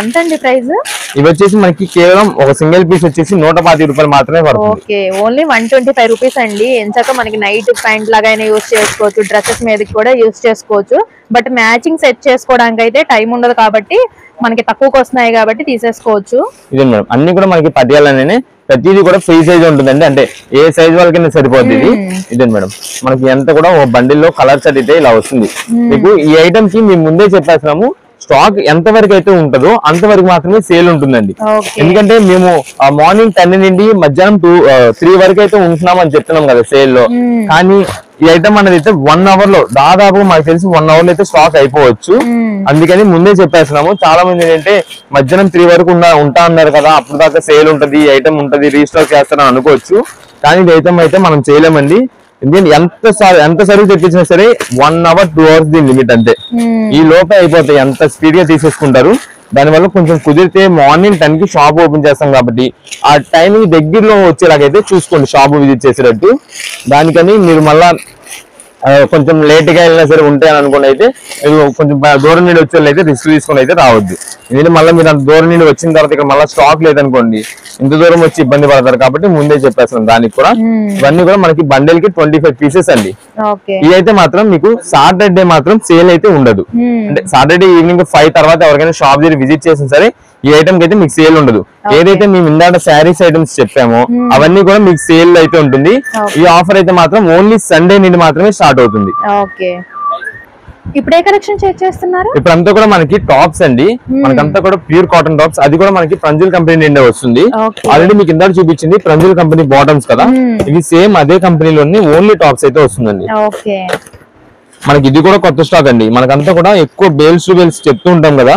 Speaker 2: ఎంత అండి ప్రైస్?
Speaker 1: ఇవి వచ్చేసి మనకి కేవలం ఒక సింగిల్ పీస్ వచ్చేసి 125 రూపాయలు మాత్రమే పడుతుంది.
Speaker 2: ఓన్లీ 125 రూపీస్ అండి. ఎంచక మనకి నైట్ ప్యాంట్ లాగా యూస్ చేసుకోవచ్చు, డ్రెస్సెస్ మీదకి కూడా యూస్ చేసుకోవచ్చు. బట్ మ్యాచింగ్ సెట్ చేసుకోవడానికి అయితే టైం ఉండదు కాబట్టి మనకి తక్కువకి వస్తున్నాయి కాబట్టి తీసేసుకోవచ్చు. ఇదే మేడం, అన్ని కూడా మనకి పటియాలనే ప్రతిదీ కూడా ఫ్రీ సైజ్ ఉంటుందండి. అంటే ఏ సైజ్ వాళ్ళకైనా సరిపోద్ది ఇది. ఇదే మేడం, మనకి ఎంత కూడా ఓ బండిల్లో కలర్ సెట్ అయితే ఇలా వస్తుంది. మీకు ఈ ఐటమ్ కి మేము ముందే చెప్పేస్తున్నాము, స్టాక్ ఎంత వరకు అయితే ఉంటుందో అంతవరకు మాత్రమే సేల్ ఉంటుందండి. ఎందుకంటే మేము మార్నింగ్ 10 నుండి మధ్యాహ్నం 3 వరకు అయితే ఉంటున్నాం అని చెప్తున్నాం కదా సేల్ లో. కానీ ఈ ఐటమ్ అనేది అయితే 1 hour లో దాదాపు మాకు తెలిసి 1 hour లో అయితే స్టాక్ అయిపోవచ్చు. అందుకని ముందే చెప్పేస్తున్నాము. చాలా మంది ఏంటంటే మధ్యాహ్నం 3 వరకు ఉంటా అన్నారు కదా, అప్పుడు దాకా సేల్ ఉంటది, ఈ ఐటమ్ ఉంటది, రీస్టాక్ చేస్తారని అనుకోవచ్చు. కానీ ఈ ఐటమ్ అయితే మనం చేయలేమండి. ఎందుకంటే ఎంత సర్వీస్ తెప్పించినా సరే 1 hour 2 hours దీని లిమిట్ అంతే. ఈ లోపే అయిపోతాయి, ఎంత స్పీడ్ గా తీసేసుకుంటారు. దానివల్ల కొంచెం కుదిరితే మార్నింగ్ 10 కి షాప్ ఓపెన్ చేస్తాం కాబట్టి ఆ టైంకి దగ్గరలో వచ్చేలాగైతే చూసుకోండి షాప్ విజిట్ చేసేటట్టు. దానికని మీరు మళ్ళా కొంచెం లేట్ గా వెళ్ళినా సరే ఉంటాయని అనుకోండి అయితే మీరు కొంచెం దూరం నుండి వచ్చే అయితే రిస్క్ తీసుకొని అయితే రావద్దు. ఎందుకంటే మళ్ళీ మీరు అంత దూరం నుండి వచ్చిన తర్వాత ఇక్కడ మళ్ళీ స్టాక్ లేదనుకోండి ఇంత దూరం వచ్చి ఇబ్బంది పడతారు కాబట్టి ముందే చెప్పేస్తాం. దానికి కూడా ఇవన్నీ కూడా మనకి బండిల్ కి 25 pieces అండి. ఇది అయితే మాత్రం మీకు సాటర్డే మాత్రం సేల్ అయితే ఉండదు. అంటే సాటర్డే ఈవినింగ్ 5 తర్వాత ఎవరికైనా షాప్ దగ్గర విజిట్ చేసిన సరే ఈ ఐటమ్ కి అయితే మీకు సేల్ ఉండదు. ఏదైతే మేము ఇందాక శారీస్ ఐటమ్స్ చెప్పామో అవన్నీ కూడా మీకు సేల్ అయితే ఉంటుంది. ఈ ఆఫర్ అయితే మాత్రం ఓన్లీ సండే నుండి మాత్రమే స్టార్ట్ అవుతుంది. ఇప్పుడు ఏ కలెక్షన్ చెక్ చేస్తున్నారు?
Speaker 1: ఇప్పుడంతా కూడా మనకి టాప్స్ అండి. మనకంతా కూడా ప్యూర్ కాటన్ టాప్స్. అది కూడా మనకి ప్రంజుల్ కంపెనీ నుండి వస్తుంది. ఆల్రెడీ మీకు ఇందాక చూపించింది ప్రంజుల్ కంపెనీ బాటమ్స్ కదా, ఇవి సేమ్ అదే కంపెనీలోని ఓన్లీ టాప్స్ అయితే వస్తుందండి. మనకి ఇది కూడా కొత్త స్టాక్ అండి. మనకంతా కూడా ఎక్కువ బేల్స్ టు బేల్స్ చెప్తూ ఉంటాం కదా,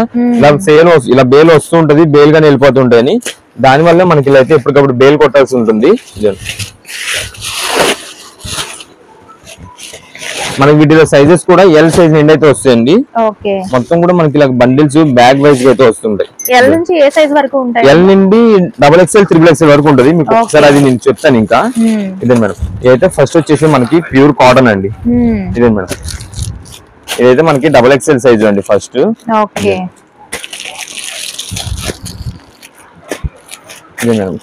Speaker 1: ఇలా బేల్ వస్తూ ఉంటది, బేల్ గానే వెళ్ళిపోతుంటాయని. దానివల్ల మనకి ఇలా అయితే ఎప్పటికప్పుడు బేల్ కొట్టాల్సి ఉంటుంది. మనకి వీటిలో సైజెస్ కూడా ఎల్ సైజ్ నుండి అయితే వస్తాయండి. మొత్తం కూడా మనకి ఇలా బండిల్స్ బ్యాగ్ వైజ్ అయితే వస్తుంటాయి.
Speaker 2: ఎల్ నుంచి ఏ సైజ్ వరకు ఉంటాయి?
Speaker 1: ఎల్ నుండి XXL, XXL వరకు ఉంటుంది. మీకు ఒకసారి అది నేను చెప్తాను. ఇంకా ఇదే మేడం, ఇదైతే ఫస్ట్ వచ్చేసి మనకి ప్యూర్ కాటన్ అండి. ఇదే మేడం, ఇదైతే మనకి XXL సైజ్ అండి ఫస్ట్.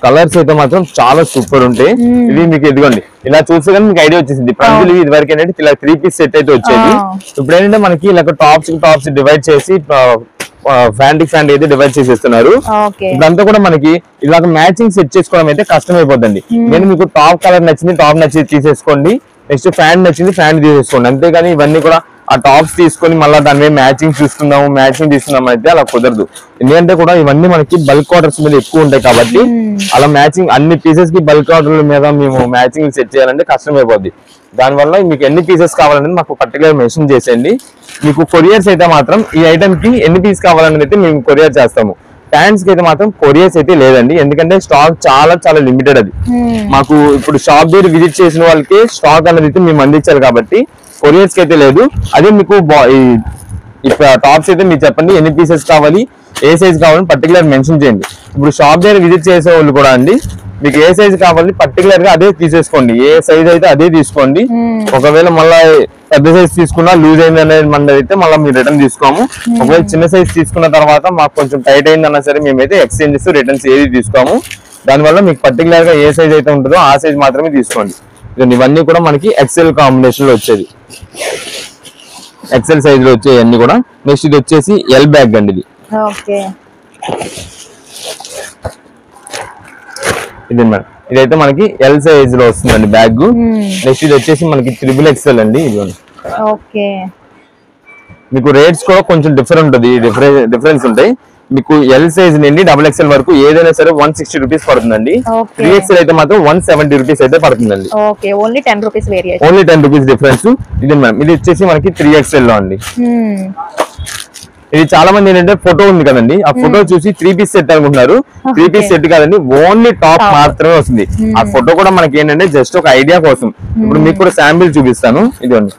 Speaker 1: కలర్స్ అయితే మాత్రం చాలా సూపర్ ఉంటాయి. ఇవి మీకు ఎదుగోండి ఇలా చూస్తే కానీ మీకు ఐడియా వచ్చేసింది. ప్రజలు ఇది వరకు ఏంటంటే ఇలా 3 పీస్ సెట్ అయితే వచ్చేది. ఇప్పుడు ఏంటంటే మనకి ఇలా టాప్స్ డివైడ్ చేసి ఫ్యాంట్ అయితే డివైడ్ చేసేస్తున్నారు. ఇదంతా కూడా మనకి ఇలాగ మ్యాచింగ్ సెట్ చేసుకోవడం అయితే కష్టం అయిపోతుంది. నేను మీకు టాప్ కలర్ నచ్చింది టాప్ నచ్చింది తీసేసుకోండి, నెక్స్ట్ ఫ్యాంట్ నచ్చింది ఫ్యాంట్ తీసేసుకోండి. అంతేగాని ఇవన్నీ కూడా ఆ టాప్స్ తీసుకొని మళ్ళీ దాని మీద మ్యాచింగ్ తీసుకుందాం అయితే అలా కుదరదు. ఎందుకంటే కూడా ఇవన్నీ మనకి బల్క్ ఆర్డర్స్ మీద ఎక్కువ ఉంటాయి కాబట్టి అలా మ్యాచింగ్ అన్ని పీసెస్ కి బల్క్ ఆర్డర్ల మీద మేము మ్యాచింగ్ సెట్ చేయాలంటే కష్టం అయిపోద్ది. దానివల్ల మీకు ఎన్ని పీసెస్ కావాలనేది మాకు పర్టికులర్ మెన్షన్ చేసేయండి. మీకు కొరియర్స్ అయితే మాత్రం ఈ ఐటమ్ కి ఎన్ని పీస్ కావాలనేది అయితే మేము కొరియర్ చేస్తాము. ప్యాంట్స్ కి అయితే మాత్రం కొరియర్స్ అయితే లేదండి, ఎందుకంటే స్టాక్ చాలా చాలా లిమిటెడ్. అది మాకు ఇప్పుడు షాప్ దగ్గర విజిట్ చేసిన వాళ్ళకి స్టాక్ అనేది అయితే మేము అందించాలి కాబట్టి కొరియర్స్ కి అయితే లేదు. అదే మీకు టాప్స్ అయితే మీరు చెప్పండి ఎన్ని పీసెస్ కావాలి, ఏ సైజ్ కావాలని పర్టికులర్ మెన్షన్ చేయండి. ఇప్పుడు షాప్ దగ్గర విజిట్ చేసే వాళ్ళు కూడా అండి మీకు ఏ సైజ్ కావాలి పర్టికులర్ గా అదే తీసేసుకోండి, ఏ సైజ్ అయితే అదే తీసుకోండి. ఒకవేళ మళ్ళీ పెద్ద సైజ్ తీసుకున్నా లూజ్ అయింది అనేది మన అయితే మళ్ళీ మీరు రిటర్న్ తీసుకోము. ఒకవేళ చిన్న సైజ్ తీసుకున్న తర్వాత మాకు కొంచెం టైట్ అయిందన్నా సరే మేమైతే ఎక్స్చేంజెస్ రిటర్న్స్ ఏది తీసుకోము. దానివల్ల మీకు పర్టికులర్ గా ఏ సైజ్ అయితే ఉంటుందో ఆ సైజ్ మాత్రమే తీసుకోండి. ఇవన్నీ కూడా మనకి ఎక్సెల్ కాంబినేషన్ లో వచ్చేది, ఎక్సెల్ సైజ్ లో వచ్చేవి అన్ని కూడా. నెక్స్ట్ ఇది వచ్చేసి ఎల్ బ్యాగ్ అండి. ఇది మేడం ఇదైతే మనకి ఎల్ సైజ్ లో వస్తుందండి బ్యాగ్. నెక్స్ట్ ఇది వచ్చేసి మనకి XXL అండి. ఇది మీకు రేట్స్ కూడా కొంచెం డిఫరెన్స్ ఉంటాయి. మీకు ఎల్ సైజ్ నుండి XXL వరకు ఏదైనా సరే 160 రూపీస్ పడుతుందండి. 3XL అయితే మాత్రం 170 రూపీస్ అయితే పడుతుందండి.
Speaker 2: Only 10
Speaker 1: rupees difference. ఇది మేడం ఇది వచ్చేసి మనకి 3XL లో అండి. ఇది చాలా మంది ఏంటంటే ఫోటో ఉంది కదండి, ఆ ఫోటో చూసి 3 పీస్ సెట్ అనుకుంటున్నారు. 3 పీస్ సెట్ కాదండి, ఓన్లీ టాప్ మాత్రమే వస్తుంది. ఆ ఫోటో కూడా మనకి ఏంటంటే జస్ట్ ఒక ఐడియా కోసం. ఇప్పుడు మీకు కూడా శాంపిల్ చూపిస్తాను. ఇదిగోండి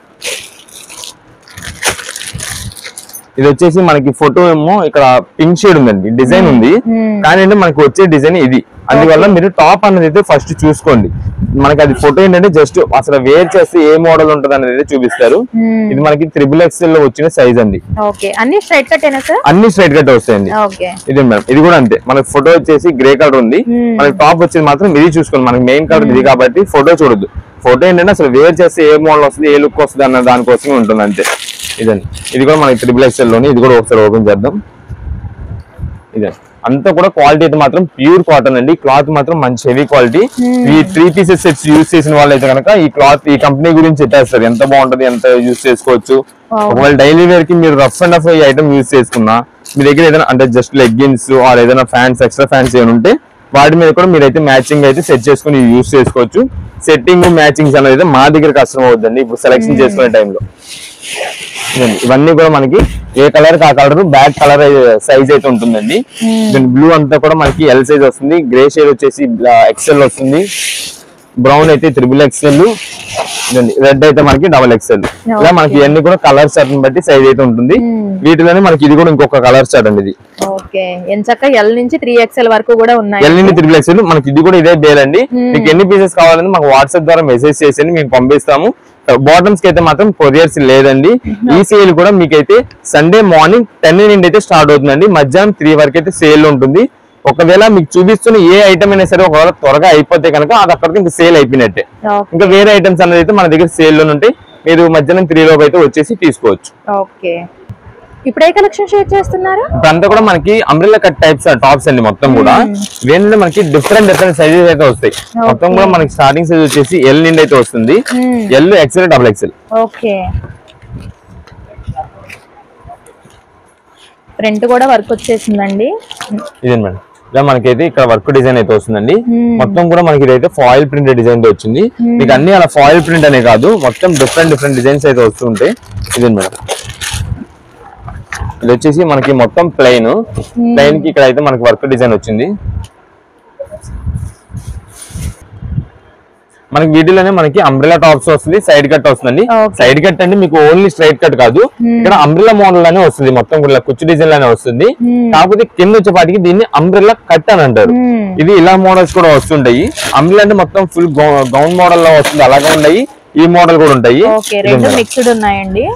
Speaker 1: ఇది వచ్చేసి మనకి ఫోటో ఏమో ఇక్కడ పింక్ షేడ్ ఉందండి, డిజైన్ ఉంది కానీ అంటే మనకి వచ్చే డిజైన్ ఇది. అందువల్ల మీరు టాప్ అనేది అయితే ఫస్ట్ చూసుకోండి. మనకి అది ఫోటో ఏంటంటే జస్ట్ అసలు వేర్ చేస్తే ఏ మోడల్ ఉంటుంది అనేది చూపిస్తారు. ఇది మనకి XXL లో వచ్చిన సైజ్ అండి.
Speaker 2: అన్ని స్ట్రైట్
Speaker 1: కట్ వస్తాయండి. ఇది మేడం ఇది కూడా అంతే. మనకి ఫోటో వచ్చేసి గ్రే కలర్ ఉంది, మనకి టాప్ వచ్చేది మాత్రం ఇది చూసుకోండి. మనకి మెయిన్ కలర్ ఇది కాబట్టి ఫోటో చూడొద్దు. ఫోటో ఏంటంటే అసలు వేర్ చేస్తే ఏ మోడల్ వస్తుంది ఏ లుక్ వస్తుంది అన్న దానికోసమే ఉంటుంది అంతే. ఇదండి ఇది కూడా మనకి XXL లోని. ఇది కూడా ఒకసారి ఓపెన్ చేద్దాం. ఇదే అంతా కూడా క్వాలిటీ అయితే మాత్రం ప్యూర్ కాటన్ అండి. క్లాత్ మాత్రం మంచి హెవీ క్వాలిటీ. ఈ 3 పీసెస్ సెట్స్ యూజ్ చేసిన వాళ్ళు అయితే కనుక ఈ క్లాత్ ఈ కంపెనీ గురించి చెప్పేస్తారు, ఎంత బాగుంటది, ఎంత యూజ్ చేసుకోవచ్చు. ఒకవేళ డైలీ వేర్ కి మీరు రఫ్ అండ్ రఫ్ ఈ ఐటమ్ యూజ్ చేసుకున్నా మీ దగ్గర ఏదైనా అంటే జస్ట్ లెగ్గిన్స్ ఆర్ ఏదైనా ఫ్యాన్స్ ఎక్స్ట్రా ఫ్యాన్స్ ఏమైనా ఉంటే వాటి మీద కూడా మీరైతే మ్యాచింగ్ అయితే సెట్ చేసుకుని యూజ్ చేసుకోవచ్చు. సెట్టింగ్ మ్యాచింగ్స్ అనేది మా దగ్గర కష్టం అవుతుందండి ఇప్పుడు సెలెక్షన్ చేసుకునే టైంలో. ఇవన్నీ కూడా మనకి ఏ కలర్ ఆ కలర్ బ్యాక్ కలర్ సైజ్ అయితే ఉంటుందండి. బ్లూ అంతా కూడా మనకి ఎల్ సైజ్ వస్తుంది, గ్రే షేడ్ వచ్చేసి XL వస్తుంది, బ్రౌన్ అయితే XXL, రెడ్ అయితే మనకి XXL. ఇలా మనకి ఇవన్నీ కూడా కలర్ చార్ట్ బట్టి సైజ్ అయితే ఉంటుంది. వీటిలోనే మనకి ఇది కూడా ఇంకొక కలర్ చార్ట్ అండి. ఇది
Speaker 2: ఎల్ నుంచి 3XL వరకు కూడా ఉన్నాయి.
Speaker 1: ఎల్ నుంచి 3XL మనకి ఇది కూడా ఇదే బేల్ అండి. మీకు ఎన్ని పీసెస్ కావాలని మాకు వాట్సాప్ ద్వారా మెసేజ్ చేసి మేము పంపిస్తాము. బాటమ్స్ కి అయితే మాత్రం కొరియర్స్ లేదండి. ఈ సేల్ కూడా మీకైతే సండే మార్నింగ్ 10 నుండి అయితే స్టార్ట్ అవుతుందండి, మధ్యాహ్నం 3 వరకు అయితే సేల్ ఉంటుంది. ఒకవేళ మీకు చూపిస్తున్న ఏ ఐటమ్ అయినా సరే ఒకవేళ త్వరగా అయిపోతే కనుక అది అక్కడికి ఇంకా సేల్ అయిపోయినట్టే. ఇంకా వేరే ఐటమ్స్ అనేది అయితే మన దగ్గర సేల్ లో ఉంటాయి, మీరు మధ్యాహ్నం 3 లోపు అయితే వచ్చేసి తీసుకోవచ్చు.
Speaker 2: ఇప్పుడు ఏ కలెక్షన్ షేర్ చేస్తున్నారు?
Speaker 1: ఇప్పుడంతా కూడా మనకి అంబ్రెల్లా కట్ టైప్స్ టాప్స్ అండి. మొత్తం కూడా వేరే మనకి డిఫరెంట్ సైజెస్ అయితే వస్తాయి. మొత్తం కూడా మనకి స్టార్టింగ్ సైజ్ వచ్చేసి ఎల్ నుండి అయితే వస్తుంది, ఎల్ XL XXL.
Speaker 2: ఫ్రంట్ కూడా వర్క్ వచ్చేసిందండి.
Speaker 1: ఇదే మేడం ఇలా మనకైతే ఇక్కడ వర్క్ డిజైన్ అయితే వస్తుందండి. మొత్తం కూడా మనకి ఇదైతే ఫాయిల్ ప్రింట్ డిజైన్ తో వచ్చింది. మీకు అన్ని అలా ఫాయిల్ ప్రింట్ అనే కాదు, మొత్తం డిఫరెంట్ డిజైన్స్ అయితే వస్తుంటాయి. ఇదే మేడం ఇది వచ్చేసి మనకి మొత్తం ప్లెయిన్ కి ఇక్కడ అయితే మనకి వర్క్ డిజైన్ వచ్చింది. మనకి వీటిలోనే మనకి అంబ్రెల్లా టాప్స్ వస్తుంది, సైడ్ కట్ వస్తుందండి. సైడ్ కట్ అంటే మీకు ఓన్లీ స్ట్రైట్ కట్ కాదు, ఇక్కడ అంబ్రెల్లా మోడల్ అనే వస్తుంది, మొత్తం కూడా కుచ్చు డిజైన్ లానే వస్తుంది. కాకపోతే కింద వచ్చేపాటికి దీన్ని అంబ్రెల్లా కట్ అని అంటారు. ఇది ఇలా మోడల్స్ కూడా వస్తుంటాయి. అంబ్రెల్లా అంటే మొత్తం ఫుల్ గౌన్ మోడల్ లో వస్తుంది, అలాగే ఉన్నాయి. ఈ మోడల్ కూడా ఉంటాయి.
Speaker 2: మిక్స్డ్ ఉన్నాయండి.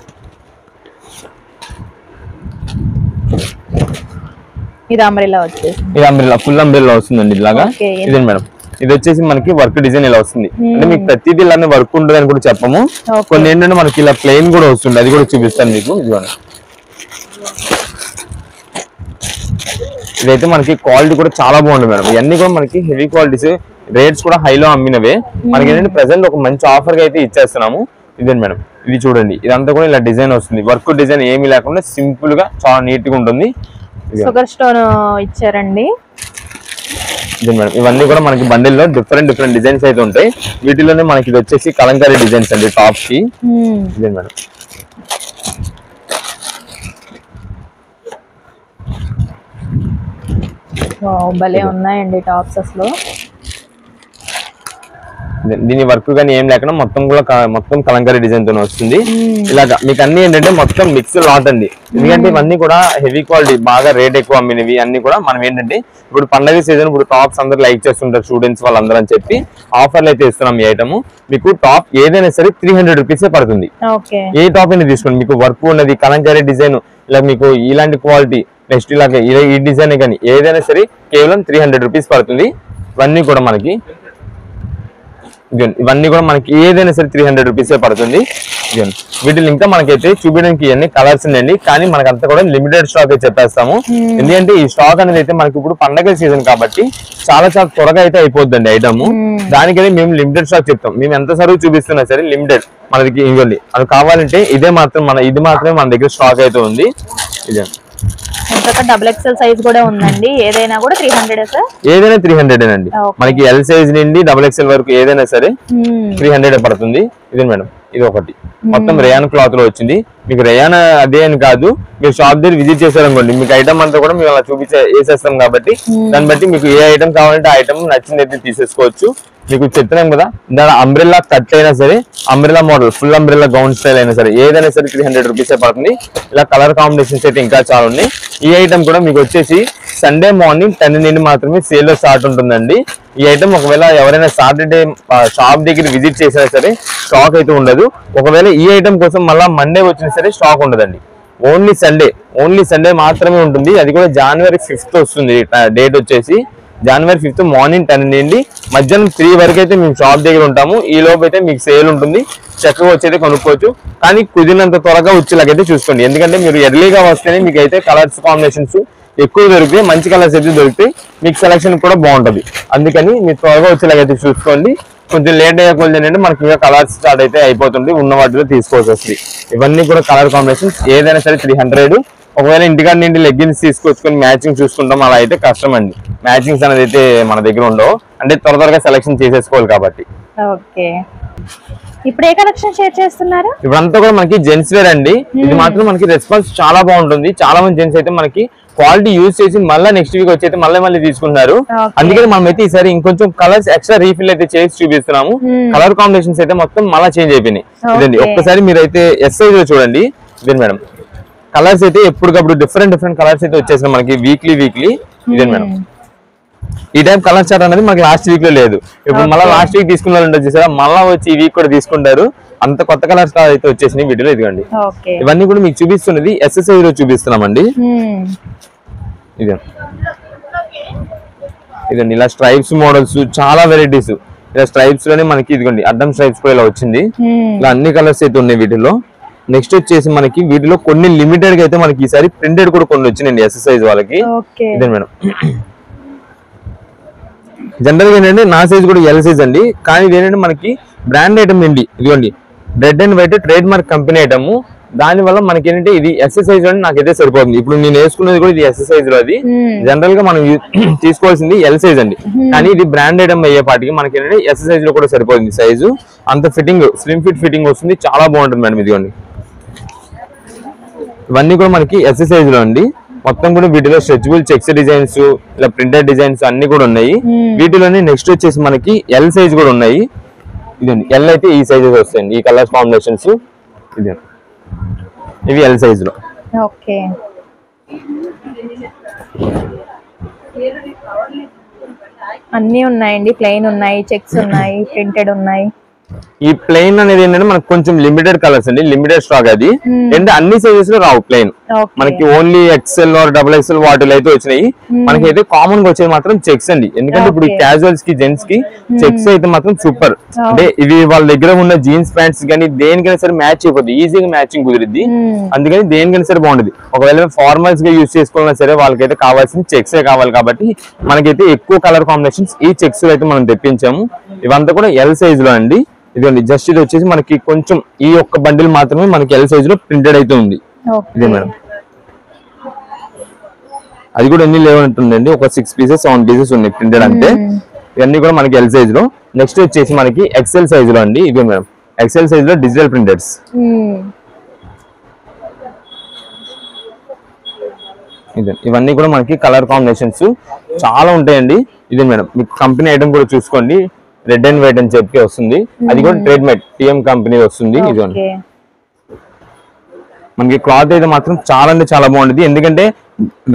Speaker 2: ఇది అంబ్రెల్లా వచ్చేసి
Speaker 1: ఇది అంబ్రెల్లా ఫుల్ అంబ్రెల్లా వస్తుందండి ఇలాగా. ఇదండి మేడం, ఇది వచ్చేసి మనకి వర్క్ డిజైన్ ఇలా వస్తుంది. అంటే మీకు ప్రతిదీ ఇలానే వర్క్ ఉంటుంది అని కూడా చెప్పము. కొన్ని ఏంటంటే మనకి ఇలా ప్లెయిన్ కూడా వస్తుంది, అది కూడా చూపిస్తాను మీకు. ఇదైతే మనకి క్వాలిటీ కూడా చాలా బాగుంది మేడం. ఇవన్నీ కూడా మనకి హెవీ క్వాలిటీస్, రేట్స్ కూడా హైలో అమ్మినవే. మనకి ఏంటంటే ప్రెసెంట్ ఒక మంచి ఆఫర్ గా అయితే ఇచ్చేస్తున్నాము. ఇదే మేడం, ఇది చూడండి, ఇదంతా కూడా ఇలా డిజైన్ వస్తుంది. వర్క్ డిజైన్ ఏమీ లేకుండా సింపుల్ గా చాలా నీట్ గా ఉంటుంది.
Speaker 2: షుగర్ స్టోన్ ఇచ్చారండి.
Speaker 1: ఇదే మేడం, ఇవన్నీ కూడా మనకి బండిల్లో డిఫరెంట్ డిజైన్స్ అయితే ఉంటాయి. వీటిలోనే మనకి ఇది వచ్చేసి కలంకారీ డిజైన్స్ అండి టాప్ కి. ఇదే మేడం,
Speaker 2: భలే ఉన్నాయండి టాప్స్ అసలు.
Speaker 1: దీని వర్క్ కానీ ఏం లేకుండా మొత్తం కలంకారీ డిజైన్ తో వస్తుంది. ఇలాగా మీకు అన్ని ఏంటంటే మొత్తం మిక్స్ లాట్ అండి. ఎందుకంటే ఇవన్నీ కూడా హెవీ క్వాలిటీ, బాగా రేట్ ఎక్కువ అమ్మినవి అన్ని కూడా. మనం ఏంటంటే ఇప్పుడు పండగ సీజన్, ఇప్పుడు టాప్స్ అందరూ లైక్ చేస్తుంటారు స్టూడెంట్స్ వాళ్ళందరూ అని చెప్పి ఆఫర్లు అయితే ఇస్తున్నాం. ఈ ఐటమ్ మీకు టాప్ ఏదైనా సరే 300 రూపీసే పడుతుంది. ఏ టాప్ అయినా తీసుకోండి, మీకు వర్క్ ఉన్నది కలంకారీ డిజైన్, ఇలా మీకు ఇలాంటి క్వాలిటీ, నెక్స్ట్ ఇలాగే ఈ డిజైన్ కానీ ఏదైనా సరే కేవలం 300 రూపీస్ పడుతుంది. ఇవన్నీ కూడా మనకి ఏదైనా సరే 300 రూపీసే పడుతుంది. వీటిని ఇంకా మనకైతే చూపించడానికి ఇవన్నీ కలర్స్ ఉన్నాయండి, కానీ మనకంతా కూడా లిమిటెడ్ స్టాక్ అయితే చెప్పేస్తాము. ఎందుకంటే ఈ స్టాక్ అనేది అయితే మనకి ఇప్పుడు పండగ సీజన్ కాబట్టి చాలా త్వరగా అయితే అయిపోద్దండి ఐటమ్. దానికైతే మేము లిమిటెడ్ స్టాక్ చెప్తాం. మేము ఎంత సరుకు చూపిస్తున్నా సరే లిమిటెడ్ మనకి ఇవ్వండి. అది కావాలంటే ఇది మాత్రమే మన దగ్గర స్టాక్ అయితే ఉంది. ఇదే
Speaker 2: డబుల్ ఎక్స్ఎల్ సైజ్ కూడా ఉందండి. ఏదైనా కూడా 300 సార్,
Speaker 1: ఏదైనా 300 అండి. మనకి ఎల్ సైజ్ నుండి డబుల్ ఎక్స్ఎల్ వరకు ఏదైనా సరే 300 పడుతుంది. ఇదే మేడం, ఇది ఒకటి మొత్తం రేయాన్ క్లాత్ లో వచ్చింది. మీకు రేయాన్ అదే అని కాదు, మీరు షాప్ దగ్గర విజిట్ చేశారనుకోండి, మీకు ఐటమ్ అంతా కూడా మేము అలా వేసేస్తాం కాబట్టి దాన్ని బట్టి మీకు ఏ ఐటమ్ కావాలంటే ఆ ఐటమ్ నచ్చిందైతే తీసేసుకోవచ్చు. మీకు చెప్తున్నాం కదా, దాని అంబ్రెల్లా కట్ అయినా సరే, umbrella model, full umbrella gown style అయినా సరే ఏదైనా సరే 300 రూపీసే పడుతుంది. ఇలా కలర్ కాంబినేషన్స్ అయితే ఇంకా చాలా ఉన్నాయి. ఈ ఐటమ్ కూడా మీకు వచ్చేసి సండే మార్నింగ్ 10 నుండి మాత్రమే సేల్ లో స్టార్ట్ ఉంటుందండి. ఈ ఐటమ్ ఒకవేళ ఎవరైనా సాటర్డే షాప్ దగ్గర విజిట్ చేసినా సరే స్టాక్ అయితే ఉండదు. ఒకవేళ ఈ ఐటమ్ కోసం మళ్ళీ మండే వచ్చినా సరే స్టాక్ ఉండదండి. ఓన్లీ సండే మాత్రమే ఉంటుంది. అది కూడా January 5th వస్తుంది. డేట్ వచ్చేసి January 5th మార్నింగ్ 10 నుండి మధ్యాహ్నం 3 వరకు అయితే మేము షాప్ దగ్గర ఉంటాము. ఈ లోపు అయితే మీకు సేల్ ఉంటుంది, చక్కగా వచ్చేది కొనుక్కోవచ్చు. కానీ కుదిరినంత త్వరగా వచ్చేలాగైతే చూసుకోండి. ఎందుకంటే మీరు ఎర్లీగా వస్తేనే మీకు అయితే కలర్స్ కాంబినేషన్స్ ఎక్కువ దొరుకుతాయి, మంచి కలర్స్ అయితే దొరుకుతాయి, మీకు సెలక్షన్ కూడా బాగుంటుంది. అందుకని మీరు త్వరగా వచ్చేలాగైతే చూసుకోండి. కొంచెం లేట్ అయ్యే కొద్ది ఏంటంటే మనకి ఇంకా కలర్స్ స్టార్ట్ అయితే అయిపోతుంది, ఉన్న వాటిలో తీసుకోవాల్సి వస్తుంది. ఇవన్నీ కూడా కలర్ కాంబినేషన్స్ ఏదైనా సరే 300. ఒకవేళ ఇంటికాడ నుండి లెగ్గిన్స్ తీసుకొచ్చుకొని మ్యాచింగ్ చూసుకుంటాం, అలా అయితే కష్టం అండి. మ్యాచింగ్స్ అనేది అయితే మన దగ్గర ఉండవు, అంటే త్వరగా సెలెక్షన్ చేసేసుకోవాలి కాబట్టి.
Speaker 2: ఓకే, ఇప్పుడు ఏ కలెక్షన్ షేర్ చేస్తున్నారు?
Speaker 1: ఇప్పుడంతా కూడా మనకి జెంట్స్ వేర్ అండి. ఇది మాత్రం మనకి రెస్పాన్స్ చాలా బాగుంటుంది. చాలా మంది జెంట్స్ అయితే మనకి క్వాలిటీ యూజ్ చేసి మళ్ళీ నెక్స్ట్ వీక్ వచ్చి అయితే మళ్ళీ తీసుకుంటున్నారు. అందుకని మనం అయితే ఈసారి ఇంకొంచెం కలర్స్ ఎక్స్ట్రా రీఫిల్ అయితే చేసి చూపిస్తున్నాము. కలర్ కాంబినేషన్స్ అయితే మొత్తం మళ్ళీ చేంజ్ అయిపోయినాయి. ఇదండి, ఒక్కసారి మీరు అయితే ఎస్ సైజ్ లో చూడండి. ఇదే మేడం, కలర్స్ అయితే ఎప్పటికప్పుడు డిఫరెంట్ కలర్స్ అయితే వచ్చేసినాయి మనకి వీక్లీ. ఇదే మేడం, ఈ టైప్ కలర్ చార్ట్ అనేది మనకి లాస్ట్ వీక్ లో లేదు. ఇప్పుడు మళ్ళీ లాస్ట్ వీక్ తీసుకున్న వాళ్ళు వచ్చేసారా, మళ్ళీ వచ్చి ఈ వీక్ కూడా తీసుకుంటారు. అంత కొత్త కలర్స్ అయితే వచ్చేసినాయి వీటిలో. ఇదిగోండి, ఇవన్నీ కూడా మీకు చూపిస్తున్నది ఎస్ఎస్ఐ లో చూపిస్తున్నామండి. ఇదండి, ఇలా స్ట్రైప్స్ మోడల్స్ చాలా వెరైటీస్. ఇలా స్ట్రైప్స్ లోనే మనకి ఇదిగోండి అడ్డం స్ట్రైప్స్ కూడా ఇలా వచ్చింది. ఇలా అన్ని కలర్స్ అయితే ఉన్నాయి వీటిలో. నెక్స్ట్ వచ్చేసి మనకి వీటిలో కొన్ని లిమిటెడ్ గా అయితే మనకి ఈసారి ప్రింటెడ్ కూడా కొన్ని వచ్చినాయండి ఎస్ఎస్ఐ వాళ్ళకి. ఇదే మేడం, జనరల్ గా ఏంటంటే నా సైజ్ కూడా ఎల్ సైజ్ అండి. కానీ ఇది ఏంటంటే మనకి బ్రాండ్ ఐటమ్ అండి. ఇదిగోండి, red and white trade mark company item. దాని వల్ల మనకి ఏంటంటే ఇది ఎస్ఎస్ సైజ్ లో నాకైతే సరిపోతుంది. ఇప్పుడు నేను వేసుకున్నది కూడా ఇది ఎస్ఎస్ సైజ్ లో. అది జనరల్ గా మనం తీసుకోవాల్సింది ఎల్ సైజ్ అండి, కానీ ఇది బ్రాండ్ ఐటమ్ అయ్యేపాటికి మనకి ఏంటంటే ఎస్ఎస్ సైజ్ లో కూడా సరిపోతుంది సైజు. అంత ఫిట్టింగ్, స్లిమ్ ఫిట్ ఫిట్టింగ్ వస్తుంది, చాలా బాగుంటుంది మేడం. ఇదిగోండి, ఇవన్నీ కూడా మనకి ఎస్ఎస్ సైజ్ లో అండి. మొత్తం కూడా వీటిలో స్ట్రెచబుల్ చెక్స్ డిజైన్స్, ఇలా ప్రింటెడ్ డిజైన్స్ అన్ని కూడా ఉన్నాయి వీటిలోనే. నెక్స్ట్ వచ్చేసి మనకి ఎల్ సైజ్ కూడా ఉన్నాయి. ఇదండి, ఎల్ అయితే ఈ సైజెస్ వస్తాయండి, ఈ కలర్ కాంబినేషన్స్. ఇదే, ఇవి ఎల్ సైజ్ లో.
Speaker 2: ఓకే, అన్ని ఉన్నాయండి. ప్లెయిన్ ఉన్నాయి, చెక్స్ ఉన్నాయి, ప్రింటెడ్ ఉన్నాయి.
Speaker 1: ఈ ప్లెయిన్ అనేది ఏంటంటే మనకు కొంచెం లిమిటెడ్ కలర్స్ అండి, లిమిటెడ్ స్టాక్ అది. అంటే అన్ని సైజెస్ లో రావు ప్లెయిన్, మనకి ఓన్లీ ఎక్స్ఎల్ ఆర్ XXL వాటిలో అయితే వచ్చినాయి. మనకైతే కామన్ గా వచ్చేది మాత్రం చెక్స్ అండి. ఎందుకంటే ఇప్పుడు క్యాజువల్స్ కి జెంట్స్ కి చెక్స్ అయితే మాత్రం సూపర్. అంటే ఇవి వాళ్ళ దగ్గర ఉన్న జీన్స్ ప్యాంట్స్ కానీ దేనికైనా సరే మ్యాచ్ అయిపోద్ది, ఈజీగా మ్యాచింగ్ కుదిరిద్ది. అందుకని దేనికైనా సరే బాగుంటుంది. ఒకవేళ ఫార్మల్స్ గా యూజ్ చేసుకోవాలన్నా సరే వాళ్ళకైతే కావాల్సింది చెక్స్ కావాలి. కాబట్టి మనకైతే ఎక్కువ కలర్ కాంబినేషన్స్ ఈ చెక్స్ అయితే మనం తెప్పించాము. ఇవంతా కూడా ఎల్ సైజ్ లో అండి. ఇదండి జస్ట్ ఇది వచ్చేసి మనకి కొంచెం ఈ ఒక్క బండిల్ మాత్రమే మనకి ఎల్ సైజ్ లో ప్రింటెడ్ అయితే ఉంది. ఇదే మేడం, అది కూడా ఎన్ని లేవంటుందండి, ఒక 6 pieces 7 pieces ఉన్నాయి ప్రింటెడ్ అంతే. ఇవన్నీ కూడా మనకి ఎల్ సైజ్ లో. నెక్స్ట్ వచ్చేసి మనకి XL సైజ్ లో అండి. ఇదే మేడం XL సైజ్ లో డిజిటల్ ప్రింటెడ్స్. ఇవన్నీ కూడా మనకి కలర్ కాంబినేషన్స్ చాలా ఉంటాయండి. ఇదే మేడం మీకు కంపెనీ ఐటమ్ కూడా చూసుకోండి, రెడ్ అండ్ వైట్ అని చెప్పి వస్తుంది. అది కూడా ట్రేడ్ మేడ్ TM కంపెనీ వస్తుంది. ఇదిగోండి మనకి క్లాత్ అయితే మాత్రం చాలా అంటే చాలా బాగుంటుంది. ఎందుకంటే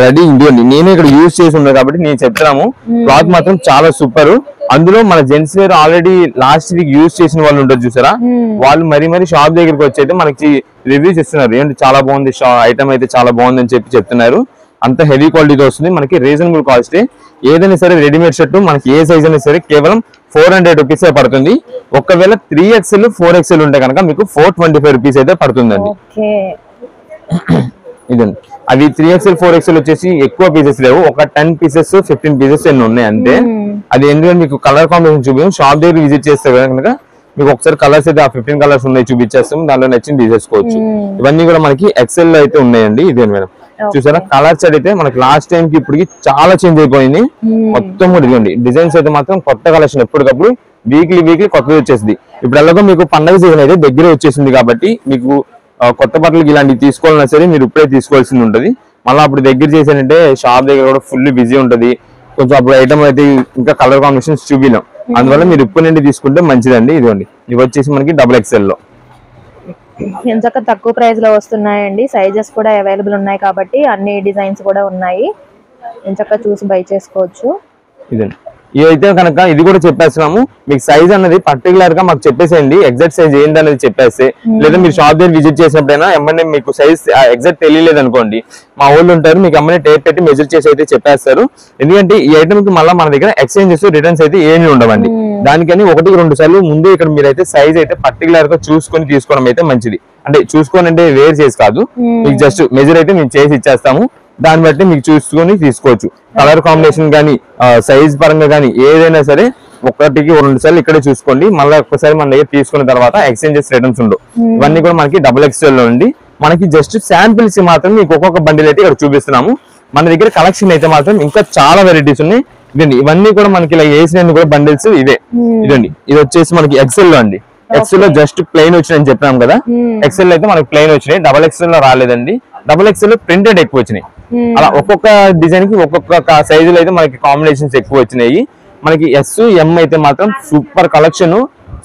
Speaker 1: రెడీ ఇదిగోండి నేను ఇక్కడ యూజ్ చేసి ఉంది కాబట్టి నేను చెప్తాము, క్లాత్ మాత్రం చాలా సూపర్. అందులో మన gents wear already last week use చేసిన వాళ్ళు ఉంటారు చూసారా, వాళ్ళు మరి షాప్ దగ్గరికి వచ్చి అయితే మనకి రివ్యూస్ ఇస్తున్నారు. ఏంటి చాలా బాగుంది, ఐటమ్ అయితే చాలా బాగుంది అని చెప్పి చెప్తున్నారు. అంత హెవీ క్వాలిటీతో వస్తుంది, మనకి రీజనబుల్ కాస్ట్. ఏదైనా సరే రెడీమేడ్ షర్ట్ మనకి ఏ సైజ్ అయినా సరే కేవలం 400 రూపీస్ పడుతుంది. ఒకవేళ 3XL 4XL ఉంటే కనుక మీకు 425 రూపీస్ అయితే పడుతుందండి. ఇదండి అవి 3XL 4XL వచ్చేసి ఎక్కువ పీసెస్ లేవు, ఒక 10 pieces 15 pieces ఎన్ని ఉన్నాయి అంతే. అది ఎందుకంటే మీకు కలర్ కాంబినేషన్ చూపించాం, షాప్ దగ్గర విజిట్ చేస్తే కనుక మీకు ఒకసారి కలర్స్ అయితే ఆ 15 కలర్స్ ఉన్నాయి చూపించేస్తాం, దానిలో నచ్చింది తీసేసుకోవచ్చు. ఇవన్నీ కూడా మనకి XL లో అయితే ఉన్నాయండి. ఇదే మేడం చూసారా కలర్ చార్ట్ అయితే మనకి లాస్ట్ టైం కి ఇప్పటికి చాలా చేంజ్ అయిపోయింది. మొత్తం కూడా ఇదిగోండి డిజైన్స్ అయితే మాత్రం కొత్త కలెక్షన్ ఎప్పటికప్పుడు వీక్లీ కొత్తది వచ్చేసింది. ఇప్పుడు ఎలాగో మీకు పండగ సీజన్ అయితే దగ్గర వచ్చేసింది కాబట్టి మీకు కొత్త బట్టలకి ఇలాంటివి తీసుకోవాలన్నా సరే మీరు ఇప్పుడే తీసుకోవాల్సింది ఉంటుంది. మళ్ళీ అప్పుడు దగ్గర చేసానంటే షాప్ దగ్గర కూడా ఫుల్ బిజీ ఉంటుంది, కొంచెం అప్పుడు ఐటమ్ అయితే ఇంకా కలర్ కాంబినేషన్స్ చూపిలేం. అందువల్ల మీరు ఇప్పుడు నుండి తీసుకుంటే మంచిదండి. ఇదిగోండి ఇవి వచ్చేసి మనకి XXL లో
Speaker 2: ఎంచక్క తక్కువ ప్రైస్ లో వస్తున్నాయండి. సైజెస్ కూడా అవైలబుల్ ఉన్నాయి కాబట్టి అన్ని డిజైన్స్ కూడా ఉన్నాయి, ఎంచక్క చూసి బై చేసుకోవచ్చు.
Speaker 1: ఇదండి ఇదైతే కనుక ఇది కూడా చెప్పేస్తున్నాము, మీకు సైజ్ అన్నది పర్టికులర్ గా మాకు చెప్పేసేయండి, ఎగ్జాక్ట్ సైజ్ ఏంటి అనేది చెప్పేస్తే. లేదా మీరు షాప్ దగ్గర విజిట్ చేసినప్పుడైనా ఎమ్మనే మీకు సైజ్ ఎగ్జాక్ట్ తెలియలేదు అనుకోండి, మా వాళ్ళు ఉంటారు మీకు ఎమ్మనే టేప్ పెట్టి మెజర్ చేసి అయితే చెప్పేస్తారు. ఎందుకంటే ఈ ఐటమ్ కి మళ్ళీ మన దగ్గర ఎక్స్చేంజెస్ రిటర్న్స్ అయితే ఏమీ ఉండవండి. దానికని 1-2 సార్లు ముందే ఇక్కడ మీరైతే సైజ్ అయితే పర్టికులర్ గా చూసుకొని తీసుకోవడం అయితే మంచిది. అంటే చూసుకొని అంటే వేర్ చేసి కాదు, మీకు జస్ట్ మెజర్ అయితే మేము చేసి ఇచ్చేస్తాము, దాన్ని బట్టి మీకు చూసుకొని తీసుకోవచ్చు. కలర్ కాంబినేషన్ కానీ సైజ్ పరంగా కానీ ఏదైనా సరే 1-2 సార్లు ఇక్కడే చూసుకోండి. మళ్ళీ ఒక్కసారి మన దగ్గర తీసుకున్న తర్వాత ఎక్స్చేంజెస్ రిటర్న్స్ ఉండవు. ఇవన్నీ కూడా మనకి XXL లో ఉంది. మనకి జస్ట్ శాంపిల్స్ మాత్రం మీకు ఒక్కొక్క బండిల్ అయితే ఇక్కడ చూపిస్తున్నాము. మన దగ్గర కలెక్షన్ అయితే మాత్రం ఇంకా చాలా వెరైటీస్ ఉన్నాయి. ఇదండి ఇవన్నీ కూడా మనకి ఇలా వేసిన కూడా బండిల్స్ ఇవే. ఇదండి ఇది వచ్చేసి మనకి XL లో అండి. XL లో జస్ట్ ప్లెయిన్ వచ్చినాయని చెప్పాం కదా, XL అయితే మనకి ప్లెయిన్ వచ్చినాయి, XXL లో రాలేదండి. XXL లో ప్రింటెడ్ ఎక్కువ వచ్చినాయి. అలా ఒక్కొక్క డిజైన్ కి ఒక్కొక్క సైజులో అయితే మనకి కాంబినేషన్స్ ఎక్కువ వచ్చినాయి. మనకి S M అయితే మాత్రం సూపర్ కలెక్షన్,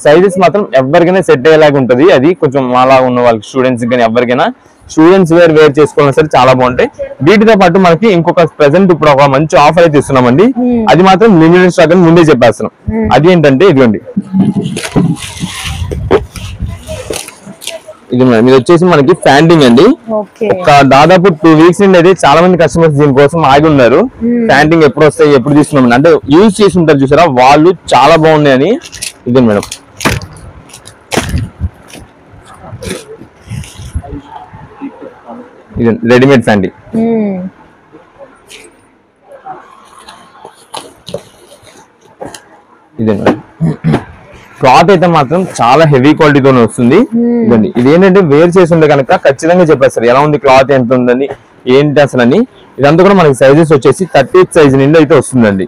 Speaker 1: సైజెస్ మాత్రం ఎవరికైనా సెట్ అయ్యేలాగా ఉంటది. అది కొంచెం అలా ఉన్న వాళ్ళకి స్టూడెంట్స్ కానీ ఎవరికైనా స్టూడెంట్స్ వేర్ చేసుకోవాలన్నా సరే చాలా బాగుంటాయి. వీటితో పాటు మనకి ఇంకొక ప్రెసెంట్ ఇప్పుడు ఒక మంచి ఆఫర్ అయితే ఇస్తున్నామండి. అది మాత్రం లిమిటెడ్ స్టాక్ అని ముందే చెప్పేస్తున్నాం. అది ఏంటంటే ఇదిగోండి ఇది వచ్చేసి మనకి ఫ్యాండింగ్ అండి. ఒక దాదాపు 2 weeks నుండి అయితే చాలా మంది కస్టమర్స్ దీనికోసం ఆగి ఉన్నారు. ఫ్యాండింగ్ ఎప్పుడు వస్తాయి ఎప్పుడు తీసుకున్నాం అంటే యూజ్ చేసి ఉంటారు చూసారా, వాళ్ళు చాలా బాగున్నాయి అని. ఇదే మేడం ఇది రెడీమేడ్ ఫ్యాండింగ్. ఇదే మేడం క్లాత్ అయితే మాత్రం చాలా హెవీ క్వాలిటీతో వస్తుంది. ఇదండి ఇది ఏంటంటే వేర్ చేసి ఉంటే కనుక ఖచ్చితంగా చెప్పేస్తారు ఎలా ఉంది క్లాత్ ఎంత ఉందని ఏంటి అసలు అని. ఇదంతా కూడా మనకి సైజెస్ వచ్చేసి 38 సైజ్ నుండి అయితే వస్తుందండి.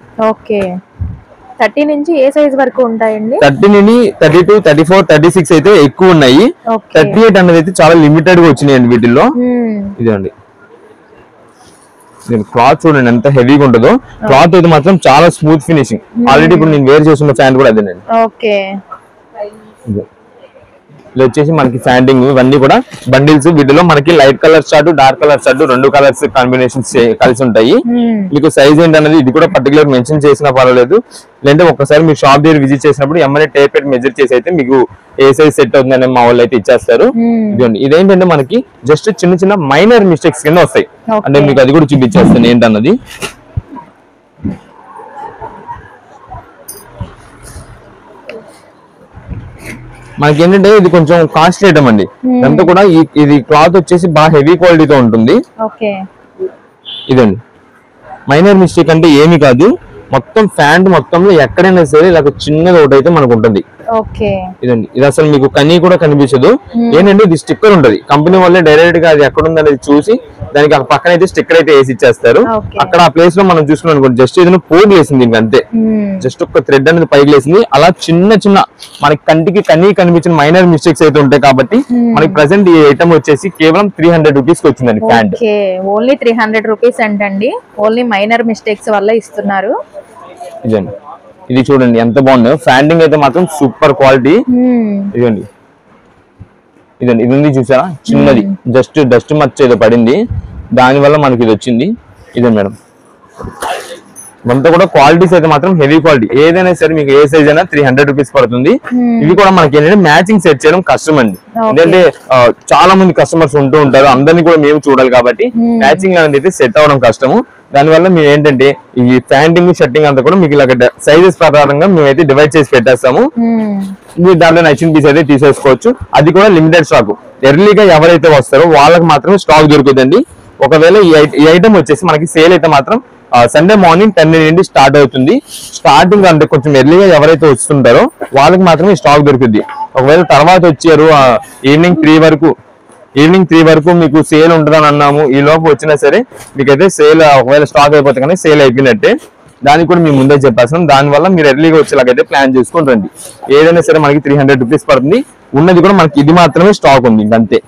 Speaker 2: 30 నుంచి ఏ సైజ్ వరకు ఉంటాయండి?
Speaker 1: 30 నుండి 32, 34, 36 అయితే ఎక్కువ ఉన్నాయి. 38 అనేది అయితే చాలా లిమిటెడ్ గా వచ్చినాయండి వీటిల్లో. ఇదండి క్లాత్ చూడండి ఎంత హెవీగా ఉంటుందో. క్లాత్ అయితే మాత్రం చాలా స్మూత్ ఫినిషింగ్. ఆల్రెడీ ఇప్పుడు నేను వేర్ చేస్తున్న ఫ్యాంట్ కూడా అదేనండి. ఇది వచ్చేసి మనకి ఫ్యాండింగ్, ఇవన్నీ కూడా బండిల్స్. వీటిలో మనకి light colour shirt, dark colour shirt 2 colours combinations కలిసి ఉంటాయి. మీకు సైజ్ ఏంటనేది ఇది కూడా పర్టికులర్ మెన్షన్ చేసినా పర్వాలేదు, లేదంటే ఒక్కసారి మీ షాప్ దగ్గర విజిట్ చేసినప్పుడు ఎమ్మనే టేప్ పెట్టి మెజర్ చేసి అయితే మీకు ఏ సైజ్ సెట్ అవుతుందని మా వాళ్ళు అయితే ఇచ్చేస్తారు. ఇదండి, ఇదేంటంటే మనకి జస్ట్ చిన్న చిన్న మైనర్ మిస్టేక్స్ కింద వస్తాయి. అంటే మీకు అది కూడా చూపించేస్తాను ఏంటన్నది. మనకి ఏంటంటే ఇది కొంచెం కాస్ట్లీ ఐటమ్ అండి. ఇదంతా కూడా ఇది క్లాత్ వచ్చేసి బాగా హెవీ క్వాలిటీతో ఉంటుంది. ఇదండి, మైనర్ మిస్టేక్ అంటే ఏమి కాదు, మొత్తం ఫ్యాంట్ మొత్తంలో ఎక్కడైనా సరే ఇలా చిన్నది ఒకటి అయితే మనకు ఉంటుంది. ఇదండి, ఇది అసలు మీకు కనీ కూడా కనిపించదు. ఏంటంటే ఇది స్టిక్కర్ ఉంటది, కంపెనీ వాళ్ళే డైరెక్ట్ గా అది ఎక్కడ ఉంది అనేది చూసి దానికి ఆ పక్కన అయితే స్టిక్కర్ అయితే వేసి ఇచ్చేస్తారు. అక్కడ ఆ ప్లేస్ లో మనం చూసుకున్నాం అనుకోండి, జస్ట్ ఏదైనా పోగు లేసింది ఇంక అంతే, జస్ట్ ఒక థ్రెడ్ అనేది పైకి లేసింది. అలా చిన్న చిన్న మనకి కంటికి కనీ కనిపించిన మైనర్ మిస్టేక్స్ అయితే ఉంటాయి. కాబట్టి మనకి ప్రెసెంట్ ఈ ఐటమ్ వచ్చేసి కేవలం 300 రూపీస్ కి వచ్చిందండి ప్యాంట్.
Speaker 2: ఓన్లీ 300 రూపీస్ అంటండి, ఓన్లీ మైనర్ మిస్టేక్స్ వల్ల ఇస్తున్నారు.
Speaker 1: ఇదండి, ఇది చూడండి ఎంత బాగుందో, ఫ్యాండింగ్ అయితే మాత్రం సూపర్ క్వాలిటీ. ఇదండి, ఇదండి, ఇది ఉంది చూసారా చిన్నది, జస్ట్ డస్ట్ మచ్చ ఏదో పడింది, దాని వల్ల మనకి ఇది వచ్చింది. ఇదే మేడం, ఇదంతా కూడా క్వాలిటీస్ అయితే మాత్రం హెవీ క్వాలిటీ. ఏదైనా సరే మీకు ఏ సైజ్ అయినా 300 రూపీస్ పడుతుంది. ఇవి కూడా మనకి ఏంటంటే మ్యాచింగ్ సెట్ చేయడం కష్టం అండి. ఎందుకంటే చాలా మంది కస్టమర్స్ ఉంటూ ఉంటారు, అందరినీ కూడా మేము చూడాలి కాబట్టి మ్యాచింగ్ అనేది అయితే సెట్ అవ్వడం కష్టము. దానివల్ల మేము ఏంటంటే ఈ ప్యాంటింగ్ షర్టింగ్ అంతా కూడా మీకు ఇలా సైజెస్ ప్రకారంగా మేమైతే డివైడ్ చేసి పెట్టేస్తాము. మీరు దాంట్లో నచ్చిన పీస్ అయితే తీసేసుకోవచ్చు. అది కూడా లిమిటెడ్ స్టాక్, ఎర్లీగా ఎవరైతే వస్తారో వాళ్ళకి మాత్రమే స్టాక్ దొరుకుతుంది. ఒకవేళ ఈ ఐటమ్ వచ్చేసి మనకి సేల్ అయితే మాత్రం సండే మార్నింగ్ 10 నుండి స్టార్ట్ అవుతుంది. స్టార్టింగ్ అంటే కొంచెం ఎర్లీగా ఎవరైతే వస్తుంటారో వాళ్ళకి మాత్రమే స్టాక్ దొరుకుతుంది. ఒకవేళ తర్వాత వచ్చారు ఈవినింగ్ 3 వరకు మీకు సేల్ ఉంటుందని అన్నాము, ఈ లోపు వచ్చినా సరే మీకైతే సేల్ ఒకవేళ స్టాక్ అయిపోతే కానీ సేల్ అయిపోయినట్టే. దానికి కూడా మేము ముందే చెప్పేస్తాం. దానివల్ల మీరు ఎర్లీగా వచ్చేలాగైతే ప్లాన్ చేసుకుని రండి. ఏదైనా సరే మనకి 300 రూపీస్ పడుతుంది. ఉన్నది కూడా మనకి ఇది మాత్రమే స్టాక్ ఉంది, అంతే.